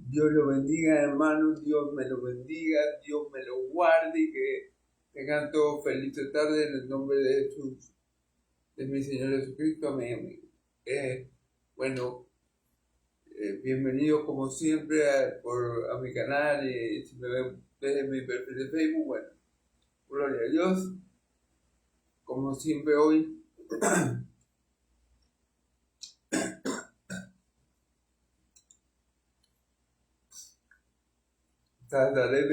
Dios lo bendiga, hermanos, Dios me lo bendiga, Dios me lo guarde y que tengan todos feliz tarde en el nombre de Jesús, de mi Señor Jesucristo, amén. Bienvenidos como siempre a mi canal y si me ven desde mi perfil de Facebook, bueno, gloria a Dios, como siempre hoy. Trataré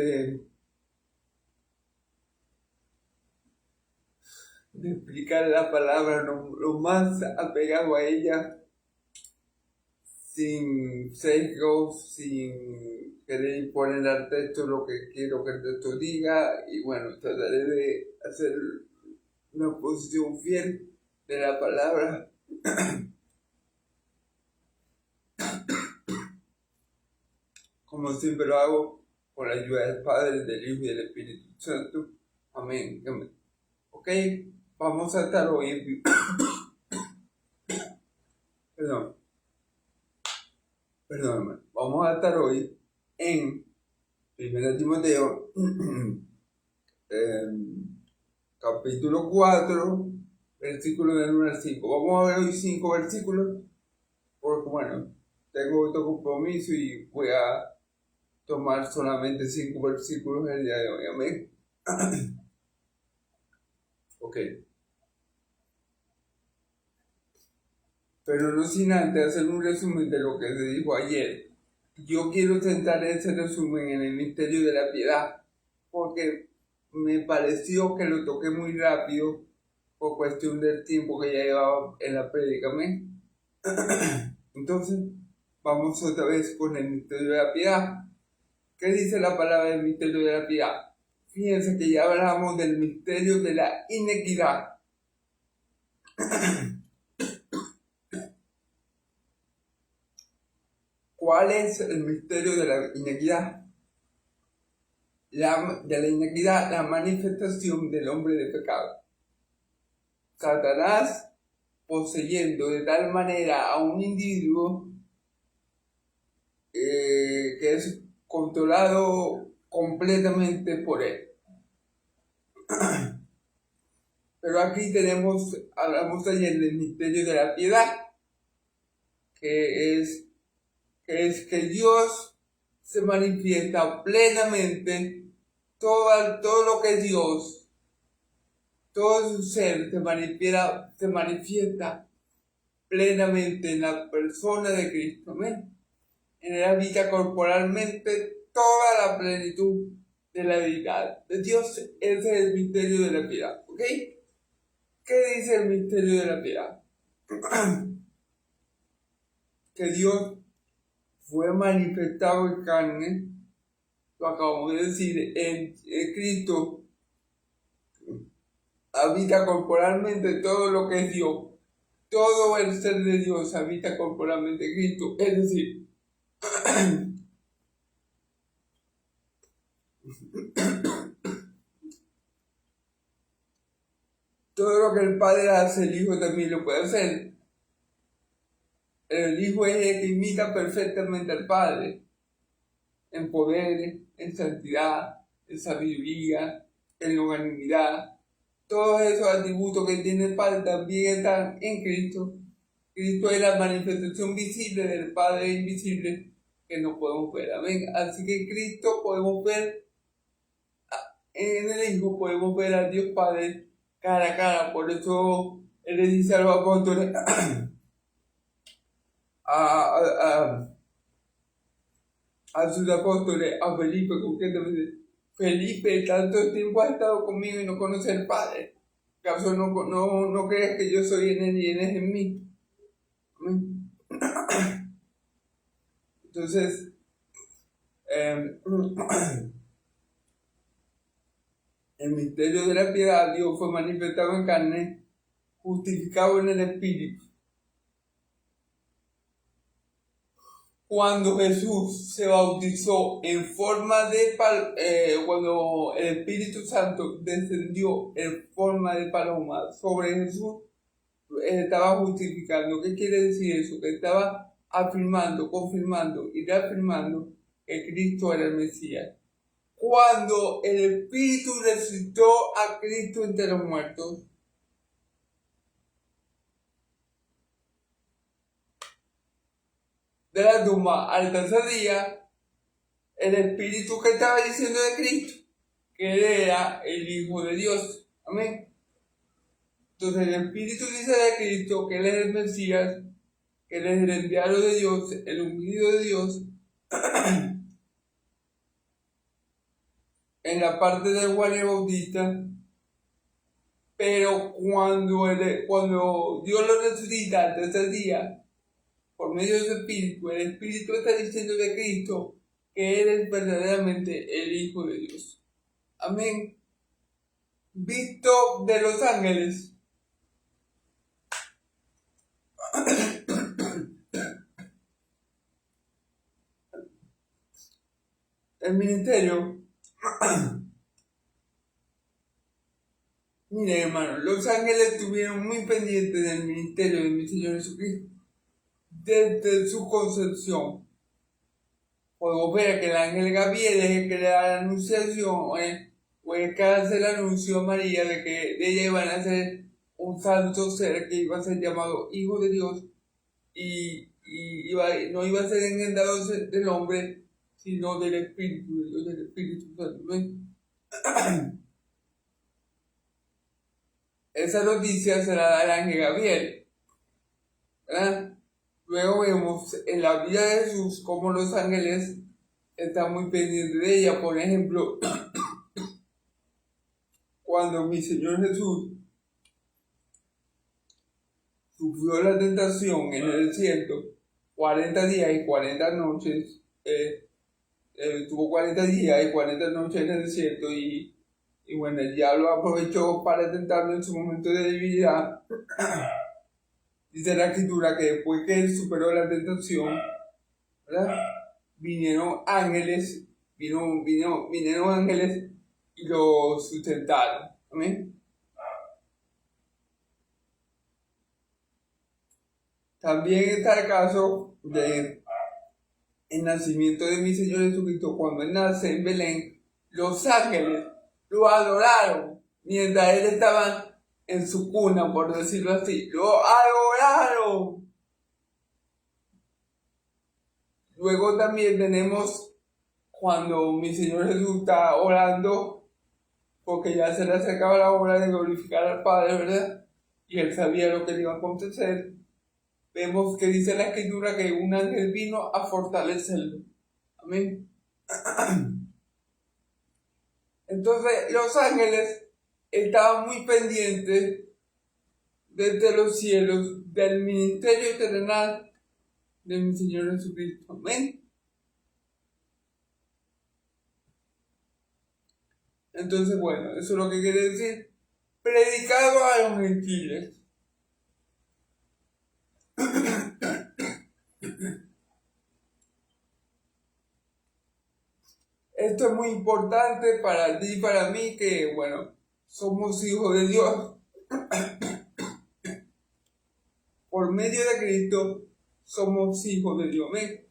de explicar la palabra lo más apegado a ella, sin sesgos, sin querer poner al texto lo que quiero que el texto diga, y bueno, trataré de hacer una posición fiel de la palabra como siempre lo hago, con la ayuda del Padre, del Hijo y del Espíritu Santo. Amén. Amén. Ok, vamos a estar hoy en... Perdón, vamos a estar hoy en 1 Timoteo, capítulo 4, versículo del 1 al 5. Vamos a ver hoy 5 versículos, porque bueno, tengo otro compromiso y voy a tomar solamente 5 versículos el día de hoy. Amén. Ok. Pero no sin antes hacer un resumen de lo que se dijo ayer. Yo quiero centrar ese resumen en el misterio de la piedad, porque me pareció que lo toqué muy rápido por cuestión del tiempo que ya llevaba en la prédica. Entonces, vamos otra vez con el misterio de la piedad. ¿Qué dice la palabra del misterio de la piedad? Fíjense que ya hablamos del misterio de la inequidad. ¿Cuál es el misterio de la inequidad? De la inequidad, la manifestación del hombre de pecado. Satanás poseyendo de tal manera a un individuo que es controlado completamente por él. Pero aquí hablamos ayer del misterio de la piedad, que es que Dios se manifiesta plenamente, todo lo que es Dios, todo su ser se manifiesta plenamente en la persona de Cristo. Amén. En él habita corporalmente toda la plenitud de la deidad de Dios. Ese es el misterio de la piedad. ¿Ok? ¿Qué dice el misterio de la piedad? Que Dios fue manifestado en carne, lo acabamos de decir, en Cristo habita corporalmente todo lo que es Dios. Todo el ser de Dios habita corporalmente en Cristo. Es decir, todo lo que el Padre hace, el Hijo también lo puede hacer. El Hijo es el que imita perfectamente al Padre, en poder, en santidad, en sabiduría, en longanimidad. Todos esos atributos que tiene el Padre también están en Cristo. Cristo es la manifestación visible del Padre invisible que no podemos ver. Amén. Así que en Cristo podemos ver, en el Hijo podemos ver a Dios Padre cara a cara. Por eso Él le dice a los apóstoles, a sus apóstoles, a Felipe, concretamente, Felipe, tanto tiempo has estado conmigo y no conoces al Padre. ¿Acaso no crees que yo soy en él y él es en mí? Amén. Entonces, el misterio de la piedad, Dios fue manifestado en carne, justificado en el Espíritu. Cuando Jesús se bautizó en forma de cuando el Espíritu Santo descendió en forma de paloma sobre Jesús, estaba justificando. ¿Qué quiere decir eso? Que estaba afirmando, confirmando y reafirmando que Cristo era el Mesías. Cuando el Espíritu resucitó a Cristo entre los muertos, de la tumba al tercer día, el Espíritu que estaba diciendo de Cristo, que él era el Hijo de Dios. Amén. Entonces el Espíritu dice de Cristo que él es el Mesías, que él es el enviado de Dios, el ungido de Dios. En la parte de Juan el Bautista, pero cuando Dios lo resucita al tercer día, por medio de su Espíritu, el Espíritu está diciendo de Cristo que Él es verdaderamente el Hijo de Dios. Amén. Visto de los ángeles. El ministerio. Miren, hermano, los ángeles estuvieron muy pendientes del ministerio de mi Señor Jesucristo desde su concepción. Podemos ver que el ángel Gabriel es el que le da la anunciación, o el que hace el anuncio a María de que de ella iba a nacer un santo ser que iba a ser llamado Hijo de Dios y no iba a ser engendrado del hombre, sino del Espíritu de Dios, del Espíritu Santo. Esa noticia se la da el ángel Gabriel, ¿verdad? Luego vemos en la vida de Jesús cómo los ángeles están muy pendientes de ella. Por ejemplo, cuando mi Señor Jesús sufrió la tentación en el desierto, 40 días y 40 noches, tuvo 40 días y 40 noches en el desierto y bueno, el diablo aprovechó para tentarlo en su momento de debilidad. Dice la Escritura que después que él superó la tentación, ¿verdad? Vinieron ángeles y lo sustentaron. ¿Amén? También está el caso del nacimiento de mi Señor Jesucristo. Cuando él nace en Belén, los ángeles lo adoraron mientras él estaba en su cuna, por decirlo así. Lo adoraron. Luego también tenemos cuando mi Señor Jesús está orando, porque ya se le acercaba la hora de glorificar al Padre, ¿verdad? Y él sabía lo que le iba a acontecer. Vemos que dice la Escritura que un ángel vino a fortalecerlo. Amén. Entonces los ángeles estaban muy pendientes desde los cielos del ministerio terrenal de mi Señor Jesucristo. Amén. Entonces, bueno, eso es lo que quiere decir predicado a los gentiles. Esto es muy importante para ti y para mí, que, bueno, somos hijos de Dios. Por medio de Cristo somos hijos de Dios. ¿Ven?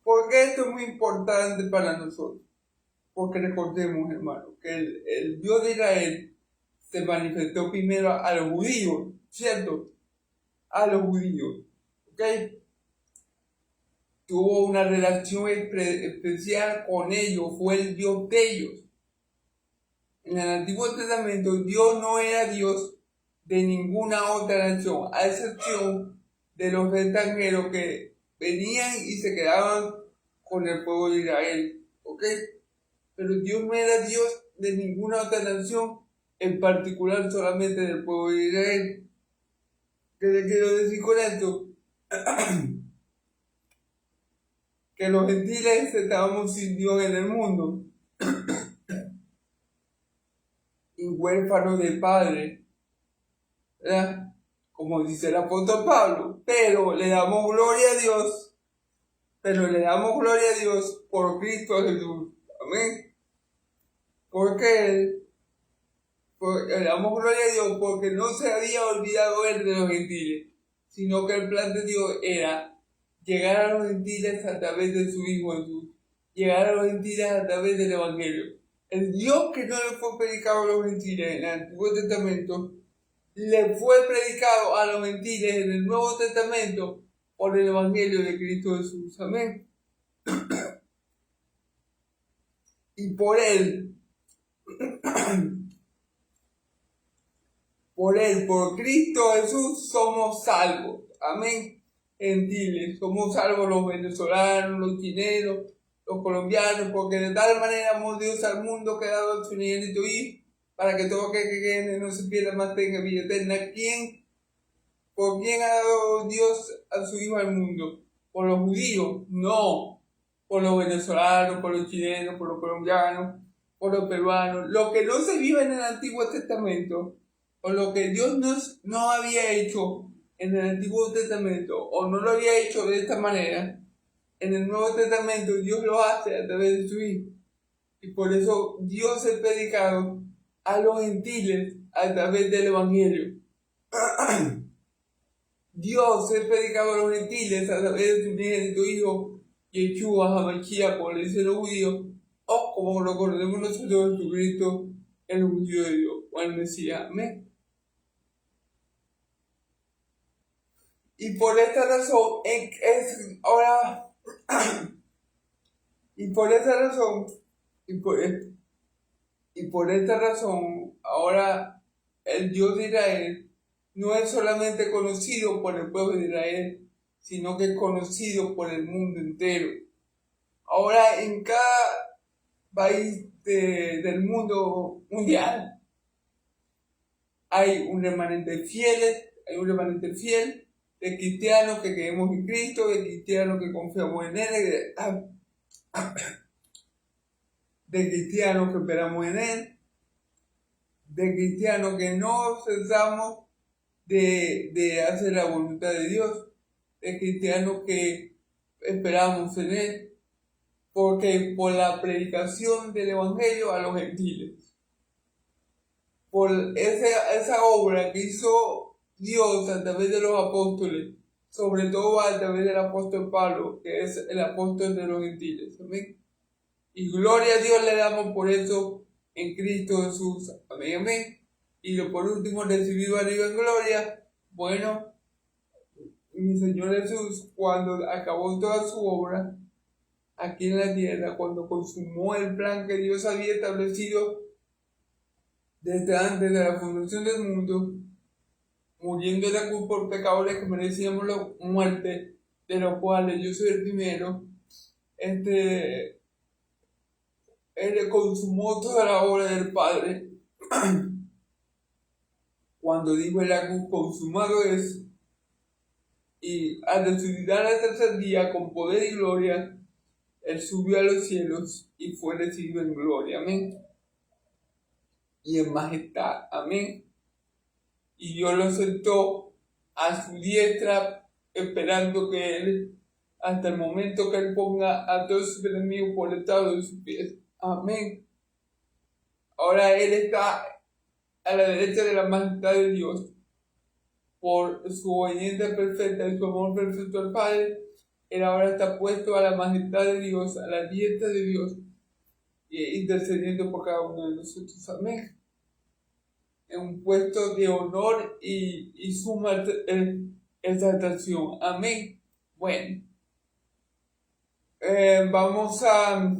¿Por qué esto es muy importante para nosotros? Porque recordemos, hermano, que el Dios de Israel se manifestó primero a los judíos, ¿cierto? A los judíos, ¿ok? Tuvo una relación especial con ellos, fue el Dios de ellos. En el Antiguo Testamento, Dios no era Dios de ninguna otra nación, a excepción de los extranjeros que venían y se quedaban con el pueblo de Israel, ¿ok? Pero Dios no era Dios de ninguna otra nación, en particular solamente del pueblo de Israel. ¿Qué le quiero decir con esto? Que los gentiles estábamos sin Dios en el mundo y huérfanos de padre, ¿verdad? Como dice el apóstol Pablo, pero le damos gloria a Dios por Cristo Jesús. Amén. Porque le damos gloria a Dios porque no se había olvidado él de los gentiles, sino que el plan de Dios era llegar a los gentiles a través de su Hijo Jesús. llegar a los gentiles a través del Evangelio. El Dios que no le fue predicado a los gentiles en el Antiguo Testamento, le fue predicado a los gentiles en el Nuevo Testamento por el Evangelio de Cristo Jesús. Amén. Y por él, por Cristo Jesús, somos salvos. Amén. Gentiles, somos salvos los venezolanos, los chilenos, los colombianos, porque de tal manera amó Dios al mundo que ha dado a su unigénito Hijo, para que todo aquel que cree en él no se pierda, más tenga vida eterna. ¿Por quién ha dado Dios a su Hijo al mundo? ¿Por los judíos? No. Por los venezolanos, por los chilenos, por los colombianos, por los peruanos. Lo que no se vive en el Antiguo Testamento, o lo que Dios no había hecho en el Antiguo Testamento, o no lo había hecho de esta manera, en el Nuevo Testamento Dios lo hace a través de su Hijo. Y por eso Dios es predicado a los gentiles a través del Evangelio. Dios es predicado a los gentiles a través de su unigénito Hijo, Yeshua HaMashiach, como le dicen los judíos, o como lo conocemos nosotros, Jesucristo, el ungido de Dios, o el Mesías. Amén. Y por esta razón, ahora el Dios de Israel no es solamente conocido por el pueblo de Israel, sino que es conocido por el mundo entero. Ahora en cada país del mundo mundial hay un remanente fiel de cristianos que creemos en Cristo, de cristianos que confiamos en Él, de cristianos que esperamos en Él, de cristianos que no cesamos de hacer la voluntad de Dios, de cristianos que esperamos en Él, porque por la predicación del Evangelio a los gentiles, por esa obra que hizo Dios a través de los apóstoles, sobre todo a través del apóstol Pablo, que es el apóstol de los gentiles. Amén. Y gloria a Dios le damos por eso en Cristo Jesús. Amén, amén. Y por último, recibido arriba en gloria. Bueno, mi Señor Jesús, cuando acabó toda su obra aquí en la tierra, cuando consumó el plan que Dios había establecido desde antes de la fundación del mundo, muriendo en la cruz por pecadores que merecíamos la muerte, de los cuales yo soy el primero, Él consumó toda la obra del Padre. Cuando dijo en la cruz, consumado es, y al resucitar al tercer día con poder y gloria, Él subió a los cielos y fue recibido en gloria. Amén. Y en majestad. Amén. Y Dios lo sentó a su diestra, esperando que Él, hasta el momento que Él ponga a todos sus enemigos por el estado de sus pies. Amén. Ahora Él está a la derecha de la majestad de Dios, por su obediencia perfecta y su amor perfecto al Padre. Él ahora está puesto a la majestad de Dios, a la diestra de Dios, intercediendo por cada uno de nosotros. Amén. En un puesto de honor y suma exaltación. Amén. Bueno, vamos a...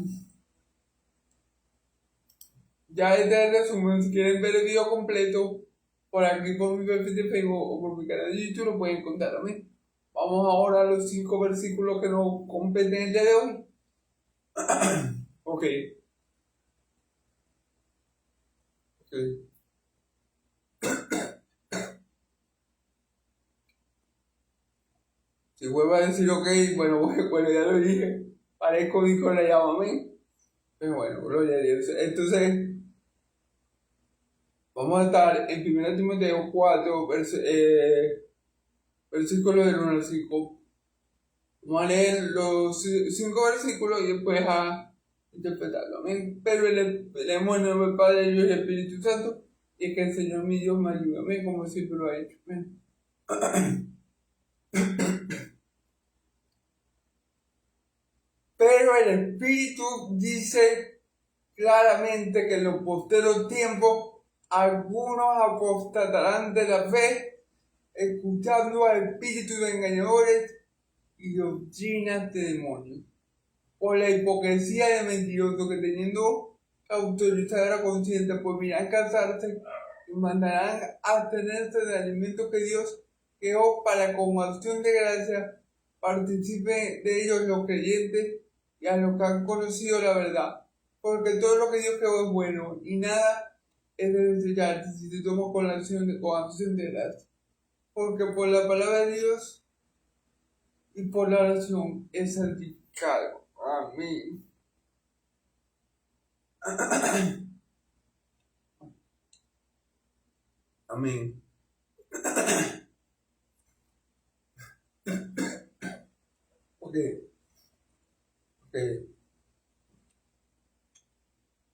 Ya este resumen, si quieren ver el video completo, por aquí por mi perfil de Facebook o por mi canal de YouTube lo pueden encontrar. Amén. Vamos ahora a los 5 versículos que nos competen el día de hoy. Ok. Si vuelvo a decir ok, bueno, ya lo dije. Parezco dijo la llama, amén. Pero bueno, gloria a Dios. Entonces, vamos a estar en 1 Timoteo 4, versículos del 1 al 5. Vamos a leer los 5 versículos y después a interpretarlo. Amén. Pero leemos en el nombre del Padre, del Hijo y del Espíritu Santo, y que el Señor mi Dios me ayude. Amén, como siempre lo ha hecho. Amén. Pero el Espíritu dice claramente que en los postreros tiempos algunos apostatarán de la fe, escuchando a espíritus engañadores y doctrinas de demonios, por la hipocresía de mentirosos que teniendo autorizada la conciencia por mirar casarse y mandarán a abstenerse del alimento que Dios creó para como acción de gracia participen de ellos los creyentes y a los que han conocido la verdad, porque todo lo que Dios creó es bueno y nada es de desecharse si se toma con acción de gracia, porque por la palabra de Dios y por la oración es santificado. Amén. Amén. Ok.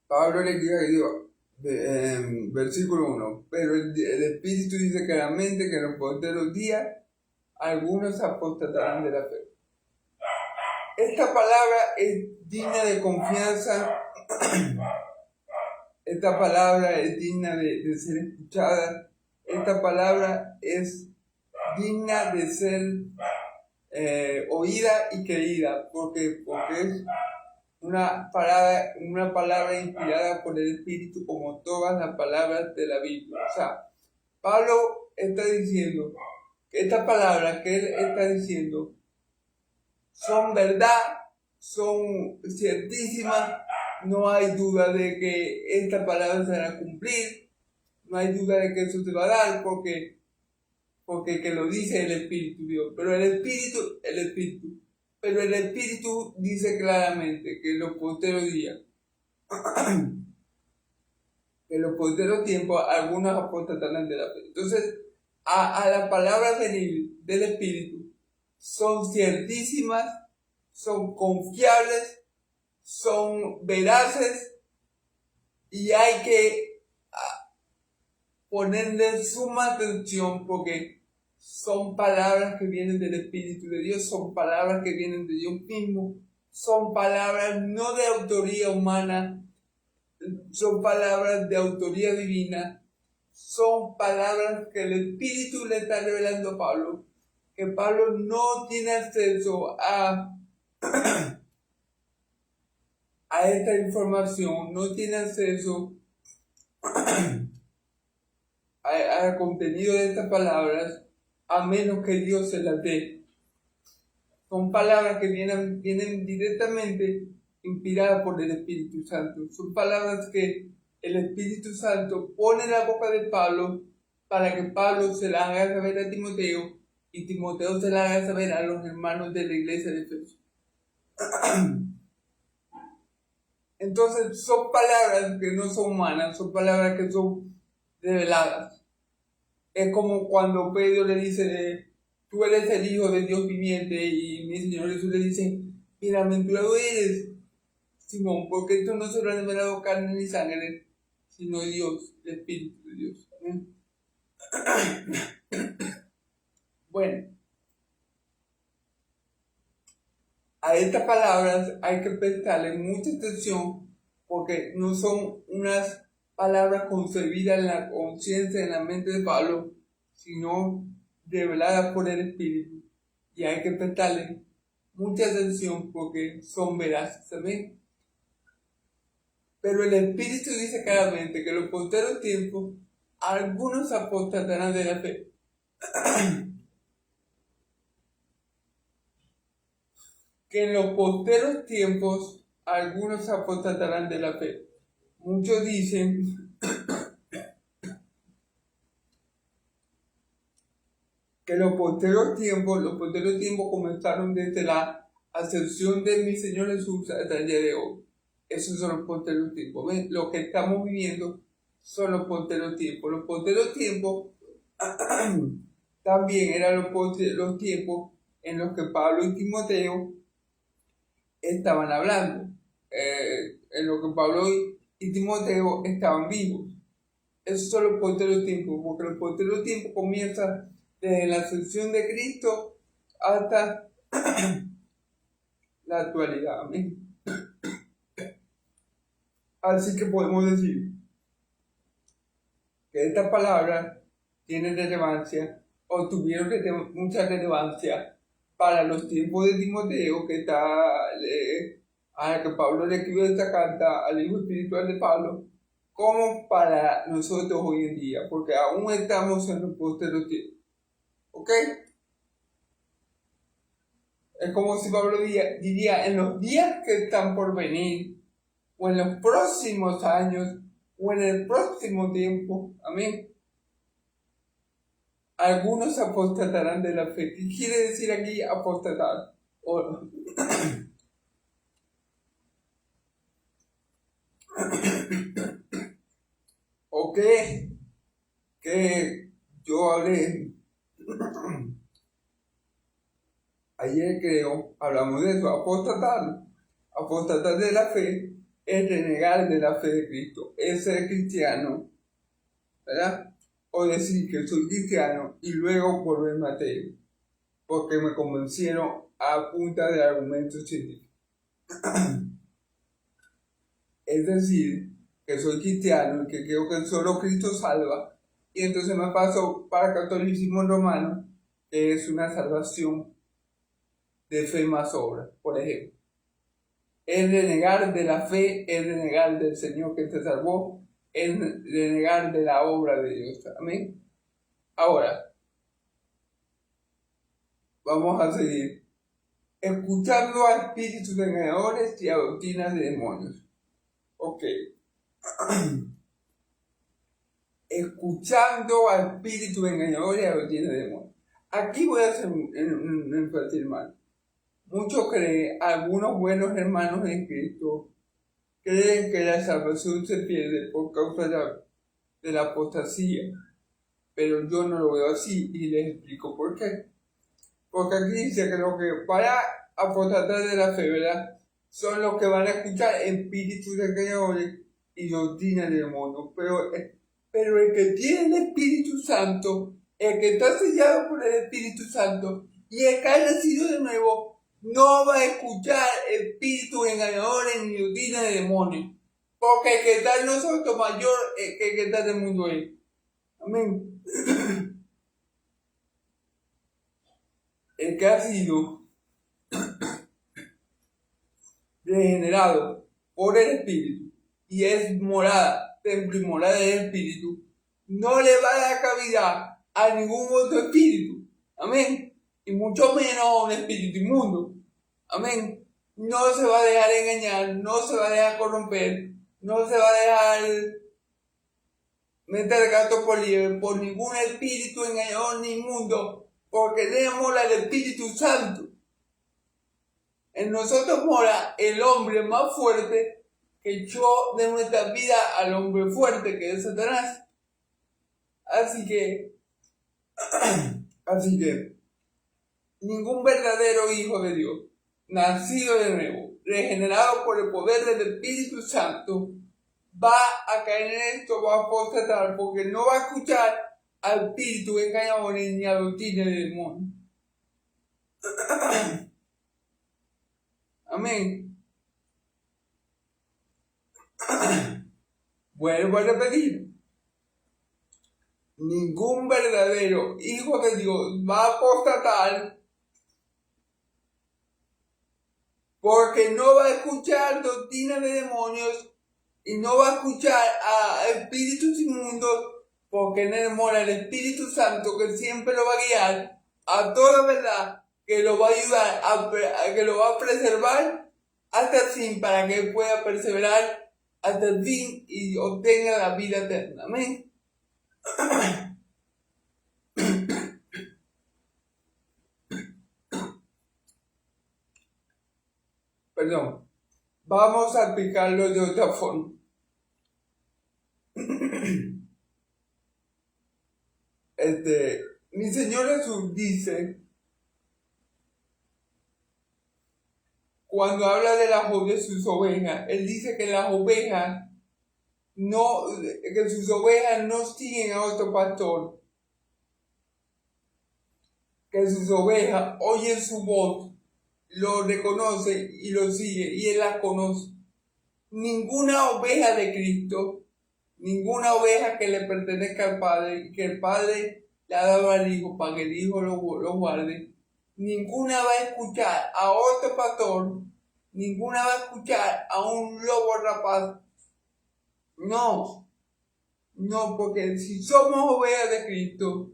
Pablo le dice a Dios, versículo 1, pero el Espíritu dice claramente que en los postreros días algunos apostatarán de la fe. Esta palabra es digna de confianza, esta palabra es digna de ser escuchada, esta palabra es digna de ser oída y creída, porque es una palabra inspirada por el Espíritu como todas las palabras de la Biblia. O sea, Pablo está diciendo que estas palabras que él está diciendo son verdad, son ciertísimas, no hay duda de que esta palabra se va a cumplir, no hay duda de que eso se va a dar porque que lo dice el Espíritu Dios, pero el Espíritu dice claramente que en los postreros días, en los postreros tiempos, algunos apostatarán de la fe. Entonces, a las palabras del Espíritu son ciertísimas, son confiables, son veraces y hay que ponerle suma atención porque son palabras que vienen del Espíritu de Dios, son palabras que vienen de Dios mismo, son palabras no de autoría humana, son palabras de autoría divina, son palabras que el Espíritu le está revelando a Pablo, que Pablo no tiene acceso a esta información, no tiene acceso al contenido de estas palabras, a menos que Dios se las dé. Son palabras que vienen directamente inspiradas por el Espíritu Santo. Son palabras que el Espíritu Santo pone en la boca de Pablo para que Pablo se las haga saber a Timoteo y Timoteo se las haga saber a los hermanos de la iglesia de Efeso. Entonces son palabras que no son humanas, son palabras que son reveladas. Es como cuando Pedro le dice, tú eres el Hijo de Dios viviente, y mi Señor Jesús le dice, bienaventurado eres, Simón, porque esto no se lo ha revelado carne ni sangre, sino Dios, el Espíritu de Dios. Bueno, a estas palabras hay que prestarle mucha atención porque no son unas palabras concebidas en la conciencia, en la mente de Pablo, sino reveladas por el Espíritu. Y hay que prestarle mucha atención porque son veraces también. Pero el Espíritu dice claramente que en los postreros tiempos algunos apostatarán de la fe. Que en los postreros tiempos algunos apostatarán de la fe. Muchos dicen que los postreros tiempos comenzaron desde la ascensión de mi Señor Jesús hasta el día de hoy. Esos son los postreros tiempos. ¿Ven? Lo que estamos viviendo son los postreros tiempos. Los postreros tiempos también eran los tiempos en los que Pablo y Timoteo estaban hablando, en lo que Pablo y Timoteo estaban vivos. Esos son los postreros tiempos, porque los postreros tiempos comienzan desde la ascensión de Cristo hasta la actualidad. Amén. Así que podemos decir que estas palabras tienen relevancia o tuvieron mucha relevancia para los tiempos de Timoteo, a la que Pablo le escribió esta carta al hijo espiritual de Pablo, como para nosotros hoy en día, porque aún estamos en los postreros tiempos. ¿Ok? Es como si Pablo diría, en los días que están por venir, o en los próximos años, o en el próximo tiempo. Amén. Algunos apostatarán de la fe. ¿Qué quiere decir aquí apostatar? ¿O qué? Que yo hablé ayer, creo, hablamos de eso, apostatar de la fe es renegar de la fe de Cristo, es ser cristiano, ¿verdad? O decir que soy cristiano y luego volverme ateo, porque me convencieron a punta de argumentos científicos. Es decir, que soy cristiano y que creo que solo Cristo salva, y entonces me paso para el catolicismo romano, que es una salvación de fe más obra, por ejemplo. Es renegar de la fe, es renegar del Señor que te salvó, es renegar de la obra de Dios. Amén. Ahora, vamos a seguir. Escuchando a espíritus engañadores y a doctrinas de demonios. Ok. Escuchando a espíritus engañadores y a doctrinas de demonios. Aquí voy a hacer un énfasis, hermano. Muchos creen, algunos buenos hermanos en Cristo, creen que la salvación se pierde por causa de la apostasía. Pero yo no lo veo así y les explico por qué. Porque aquí dice que los que para apostatar de la fe, ¿verdad? Son los que van a escuchar espíritus engañadores y doctrinas de demonios. Pero el que tiene el Espíritu Santo, el que está sellado por el Espíritu Santo y el que ha nacido de nuevo, no va a escuchar espíritus engañadores ni doctrinas de demonios. Porque el que está en nosotros mayor que el que está en el mundo es. Amén. El que ha sido regenerado por el Espíritu y es morada, templo y morada del Espíritu, no le va a dar cabida a ningún otro espíritu. Amén. Y mucho menos a un espíritu inmundo. Amén. No se va a dejar engañar, no se va a dejar corromper, no se va a dejar meter gato por liebre por ningún espíritu engañador ni inmundo, porque tenemos al Espíritu Santo. En nosotros mora el hombre más fuerte que echó de nuestra vida al hombre fuerte que es Satanás. Así que ningún verdadero hijo de Dios, nacido de nuevo, regenerado por el poder del Espíritu Santo, va a caer en esto, va a apostatar, porque no va a escuchar al espíritu engañador ni a doctrina del demonio. Amén. Vuelvo a repetir. Ningún verdadero hijo de Dios va a apostatar porque no va a escuchar doctrina de demonios y no va a escuchar a espíritus inmundos, porque en él mora el Espíritu Santo que siempre lo va a guiar a toda verdad, que lo va a ayudar, que lo va a preservar hasta el fin, para que él pueda perseverar hasta el fin y obtenga la vida eterna. Amén. Perdón. Vamos a explicarlo de otra forma. Mi Señor Jesús dice, cuando habla de sus ovejas, Él dice que las ovejas que sus ovejas no siguen a otro pastor, que sus ovejas oyen su voz, lo reconoce y lo sigue, y Él las conoce. ninguna oveja de Cristo, ninguna oveja que le pertenezca al Padre, que el Padre le ha dado al Hijo para que el Hijo lo guarde, ninguna va a escuchar a otro pastor, ninguna va a escuchar a un lobo rapaz. No, porque si somos ovejas de Cristo,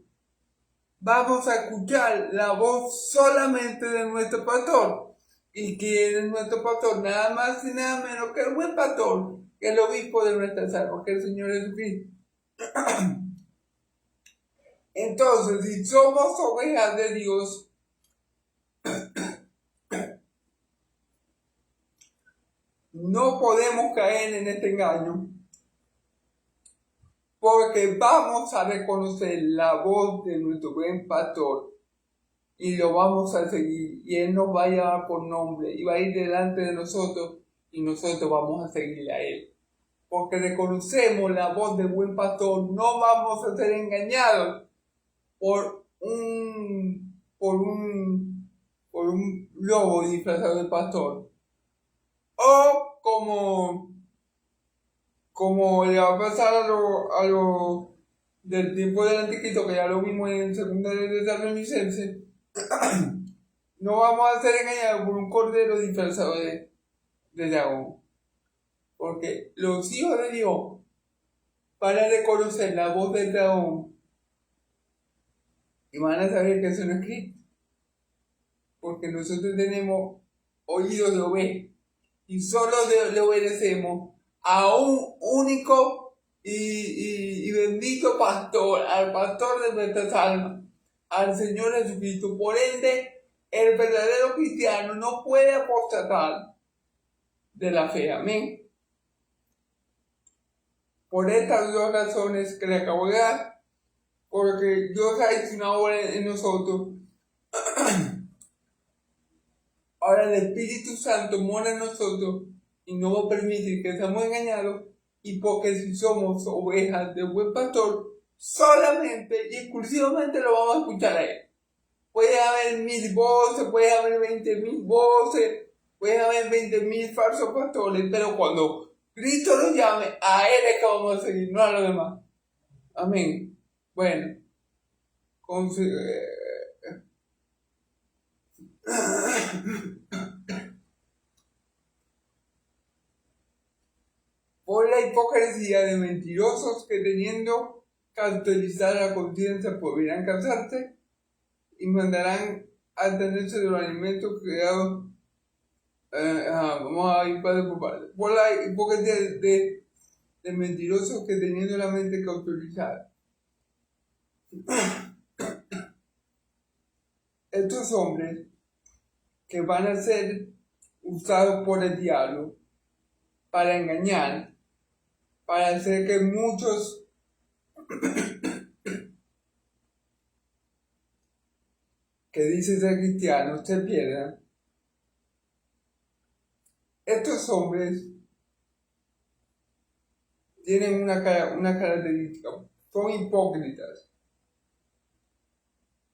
vamos a escuchar la voz solamente de nuestro pastor. ¿Y quién es nuestro pastor? Nada más y nada menos que el buen pastor, que el obispo de nuestras almas, que el Señor Jesucristo. Entonces, si somos ovejas de Dios, no podemos caer en este engaño, porque vamos a reconocer la voz de nuestro buen pastor y lo vamos a seguir, y Él nos va a llamar por nombre y va a ir delante de nosotros y nosotros vamos a seguirle a Él. Porque reconocemos la voz del buen pastor, no vamos a ser engañados por un lobo disfrazado de pastor. O como le va a pasar a lo del tiempo del Anticristo, que ya lo vimos en 2 de Tesalonicenses, no vamos a ser engañados por un cordero disfrazado de dragón. Porque los hijos de Dios van a reconocer la voz del dragón y van a saber que eso no es Cristo. Porque nosotros tenemos oídos de oveja y solo le obedecemos a un único y bendito pastor, al pastor de nuestras almas, al Señor Jesucristo. Por ende, el verdadero cristiano no puede apostatar de la fe. Amén. Por estas dos razones que le acabo de dar, porque Dios ha hecho una obra en nosotros. Ahora el Espíritu Santo mora en nosotros y no va a permitir que seamos engañados, y porque si somos ovejas de buen pastor, solamente y exclusivamente lo vamos a escuchar a Él. Puede haber 1000 voces, puede haber 20,000 voces, puede haber 20,000 falsos pastores, pero cuando Cristo nos llame, a Él es que vamos a seguir, no a los demás. Amén. Bueno, por la hipocresía de mentirosos que teniendo cauterizada la conciencia podrían casarse y mandarán a tenerse de los alimentos creados. Vamos a ir padre por parte. Por la hipocresía de mentirosos que teniendo la mente cauterizada. Estos hombres que van a ser usados por el diablo para engañar, para hacer que muchos que dicen ser cristianos se pierdan. Estos hombres tienen una característica, son hipócritas.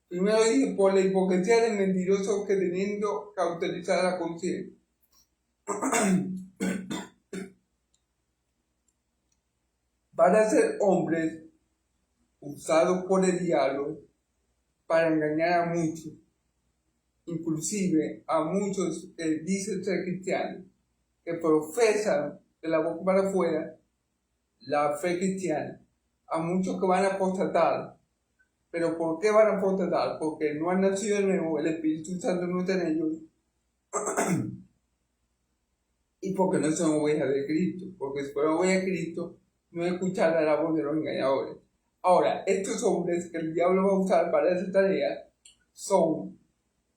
Primero dije, por la hipocresía de mentirosos que teniendo cauterizada la conciencia. Para ser hombres usados por el diablo para engañar a muchos, inclusive a muchos que dicen ser cristianos, que profesan de la boca para afuera la fe cristiana, a muchos que van a apostatar. ¿Pero por qué van a apostatar? Porque no han nacido de nuevo, el Espíritu Santo no está en ellos, y porque no son ovejas de Cristo, porque si fueran ovejas de Cristo, no escucharán la voz de los engañadores. Ahora, estos hombres que el diablo va a usar para esa tarea son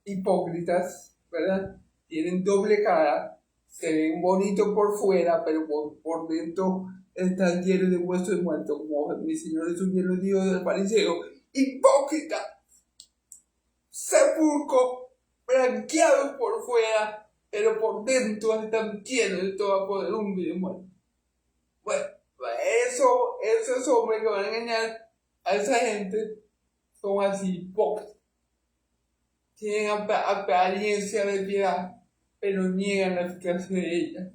hipócritas, ¿verdad? Tienen doble cara, se ven bonitos por fuera, pero por dentro están llenos de huesos muertos, como mi Señor Jesús bien lo dijo del fariseo. Hipócrita, sepulcro, blanqueados por fuera, pero por dentro están llenos de toda podredumbre de muerte. Bueno, esos hombres que van a engañar a esa gente son así hipócritas. Tienen apariencia de piedad, pero niegan la eficacia de ella.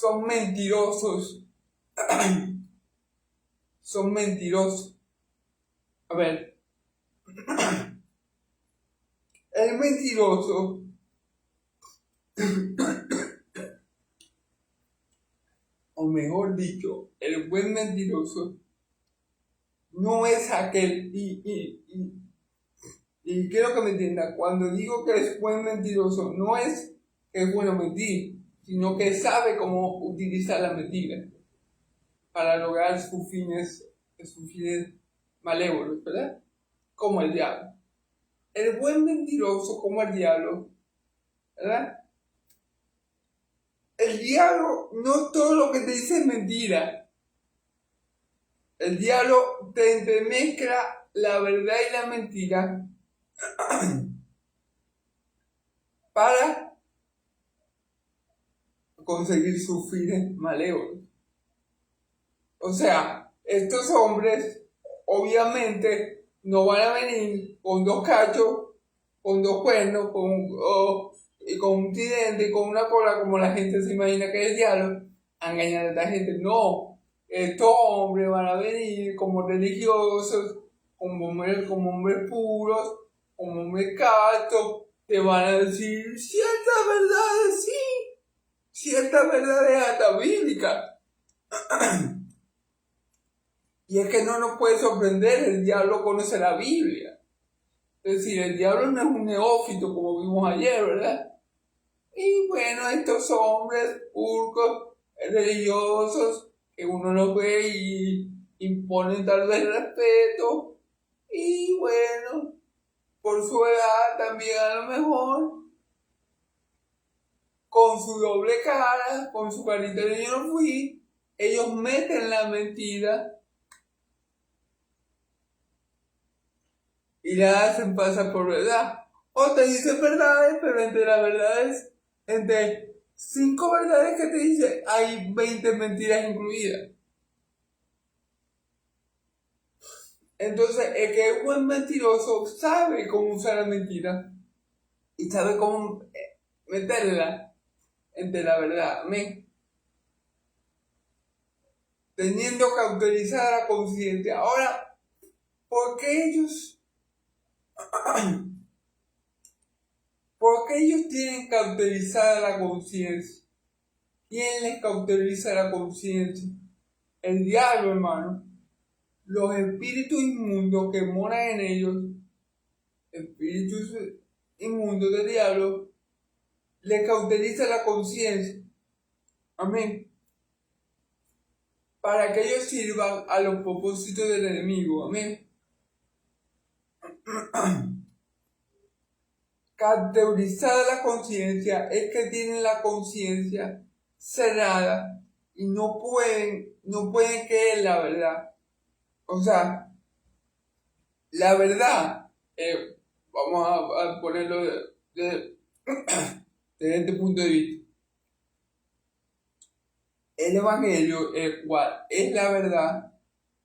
son mentirosos. Son mentirosos. A ver, el mentiroso o mejor dicho, el buen mentiroso no es aquel, y quiero que me entienda, cuando digo que es buen mentiroso, no es que es bueno mentir, sino que sabe cómo utilizar la mentira para lograr sus fines malévolos, ¿verdad? Como el diablo. El buen mentiroso como el diablo, ¿verdad? El diablo no todo lo que te dice es mentira. El diablo te entremezcla la verdad y la mentira para conseguir sus fines malévolos. O sea, estos hombres obviamente no van a venir con 2 cachos, con 2 cuernos, y con un tridente y con una cola como la gente se imagina que es el diablo, a engañar a esta gente. No, estos hombres van a venir como religiosos, como hombres puros, como hombres castos, te van a decir ciertas verdades, sí, ciertas verdades hasta bíblicas. Y es que no nos puede sorprender, el diablo conoce la Biblia. Es decir, el diablo no es un neófito como vimos ayer, ¿verdad? Y bueno, estos hombres pulcros, religiosos, que uno los ve y imponen tal vez respeto, y bueno, por su edad también a lo mejor, con su doble cara, con su carita de yo no fui, ellos meten la mentira y la hacen pasar por verdad. O te dicen verdades, pero entre las verdades, entre 5 verdades que te dicen, hay 20 mentiras incluidas. Entonces, el que es buen mentiroso sabe cómo usar la mentira y sabe cómo meterla entre la verdad. Amén. Teniendo cauterizada la conciencia. Ahora, ¿por qué ellos tienen cauterizada la conciencia? ¿Quién les cauteriza la conciencia? El diablo, hermano. Los espíritus inmundos que moran en ellos, espíritus inmundos del diablo, les cauteriza la conciencia. Amén. Para que ellos sirvan a los propósitos del enemigo. Amén. Cauterizada la conciencia es que tienen la conciencia cerrada y no pueden creer la verdad. O sea, la verdad, vamos a ponerlo desde este punto de vista. El evangelio, el cual es la verdad,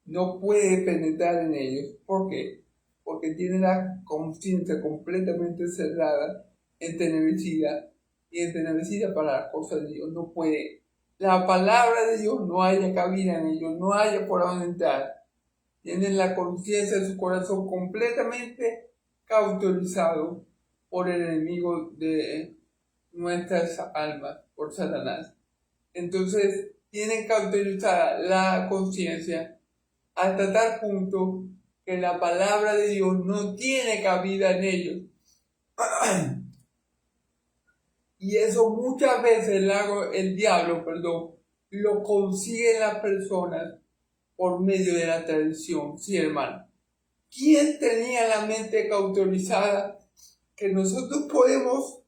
no puede penetrar en ellos. ¿Por qué? Porque tiene la conciencia completamente cerrada, entenebrecida, y entenebrecida para las cosas de Dios. No puede. La palabra de Dios no haya cabida en ellos, no haya por dónde entrar. Tienen la conciencia de su corazón completamente cauterizado por el enemigo de nuestras almas, por Satanás. Entonces, tienen cauterizada la conciencia hasta tal punto que la palabra de Dios no tiene cabida en ellos. Y eso muchas veces el diablo, lo consigue en las personas por medio de la tradición. Sí, hermano. ¿Quién tenía la mente cauterizada? Que nosotros podemos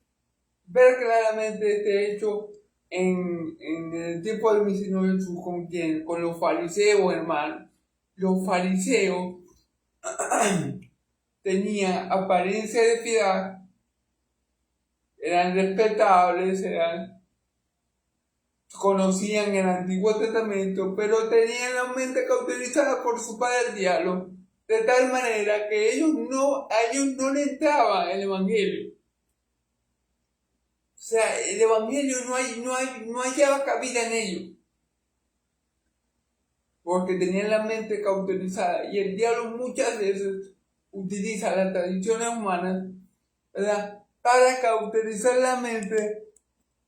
ver claramente este hecho en el tiempo de mi Señor Jesús. ¿Con quién? Con los fariseos, hermano. Los fariseos tenían apariencia de piedad, eran respetables, conocían el Antiguo Testamento, pero tenían la mente cauterizada por su padre el diablo, de tal manera que a ellos no le entraba el Evangelio. sea, el evangelio no hallaba cabida en ellos. Porque tenían la mente cauterizada. Y el diablo muchas veces utiliza las tradiciones humanas, ¿verdad? Para cauterizar la mente,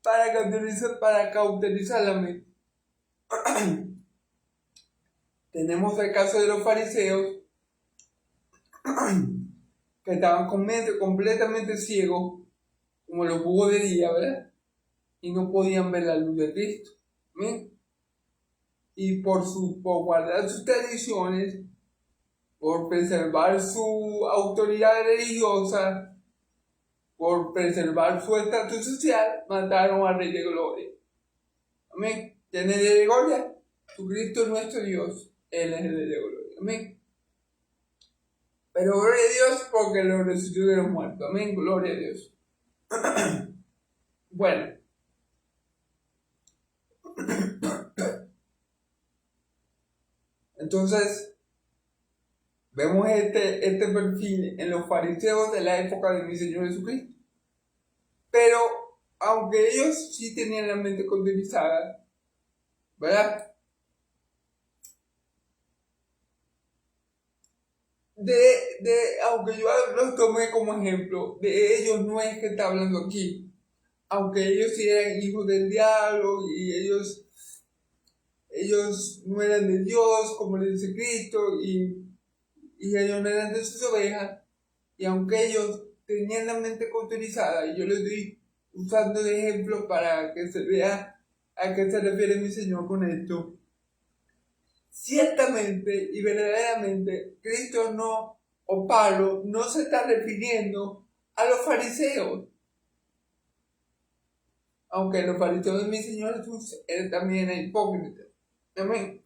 para cauterizar la mente. Tenemos el caso de los fariseos, que estaban con mente completamente ciegos, como los búhos de día, ¿verdad? Y no podían ver la luz de Cristo. ¿Ven? Y por guardar sus tradiciones, por preservar su autoridad religiosa, por preservar su estatus social, mataron al Rey de Gloria. Amén. ¿Quién es el Rey de Gloria? Jesucristo es nuestro Dios. Él es el Rey de Gloria. Amén. Pero gloria a Dios porque lo resucitó de los muertos. Amén. Gloria a Dios. Bueno. Entonces, vemos este perfil en los fariseos de la época de mi Señor Jesucristo. Pero, aunque ellos sí tenían la mente cauterizada, ¿verdad? Aunque yo los tomé como ejemplo, de ellos no es que está hablando aquí. Aunque ellos sí eran hijos del diablo y ellos no eran de Dios, como le dice Cristo, y ellos no eran de sus ovejas, y aunque ellos tenían la mente cauterizada, y yo les estoy usando de ejemplo para que se vea a qué se refiere mi Señor con esto, ciertamente y verdaderamente Cristo o Pablo no se está refiriendo a los fariseos, aunque los fariseos de mi Señor Jesús también eran hipócritas. Amén.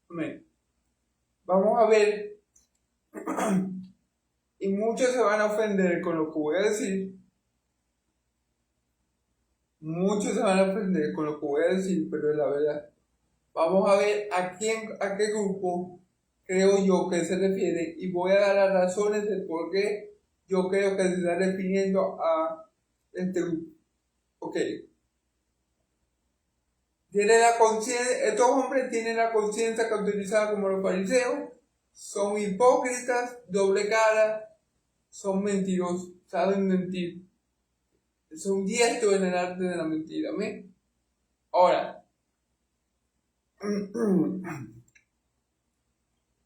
Amén. Vamos a ver, y muchos se van a ofender con lo que voy a decir. Muchos se van a ofender con lo que voy a decir, pero es la verdad. Vamos a ver a qué grupo creo yo que se refiere y voy a dar las razones de por qué yo creo que se está refiriendo a este grupo. Ok. Estos hombres tienen la conciencia cauterizada como los fariseos, son hipócritas, doble cara, son mentirosos, saben mentir. Son diestros en el arte de la mentira. ¿Amén? Ahora,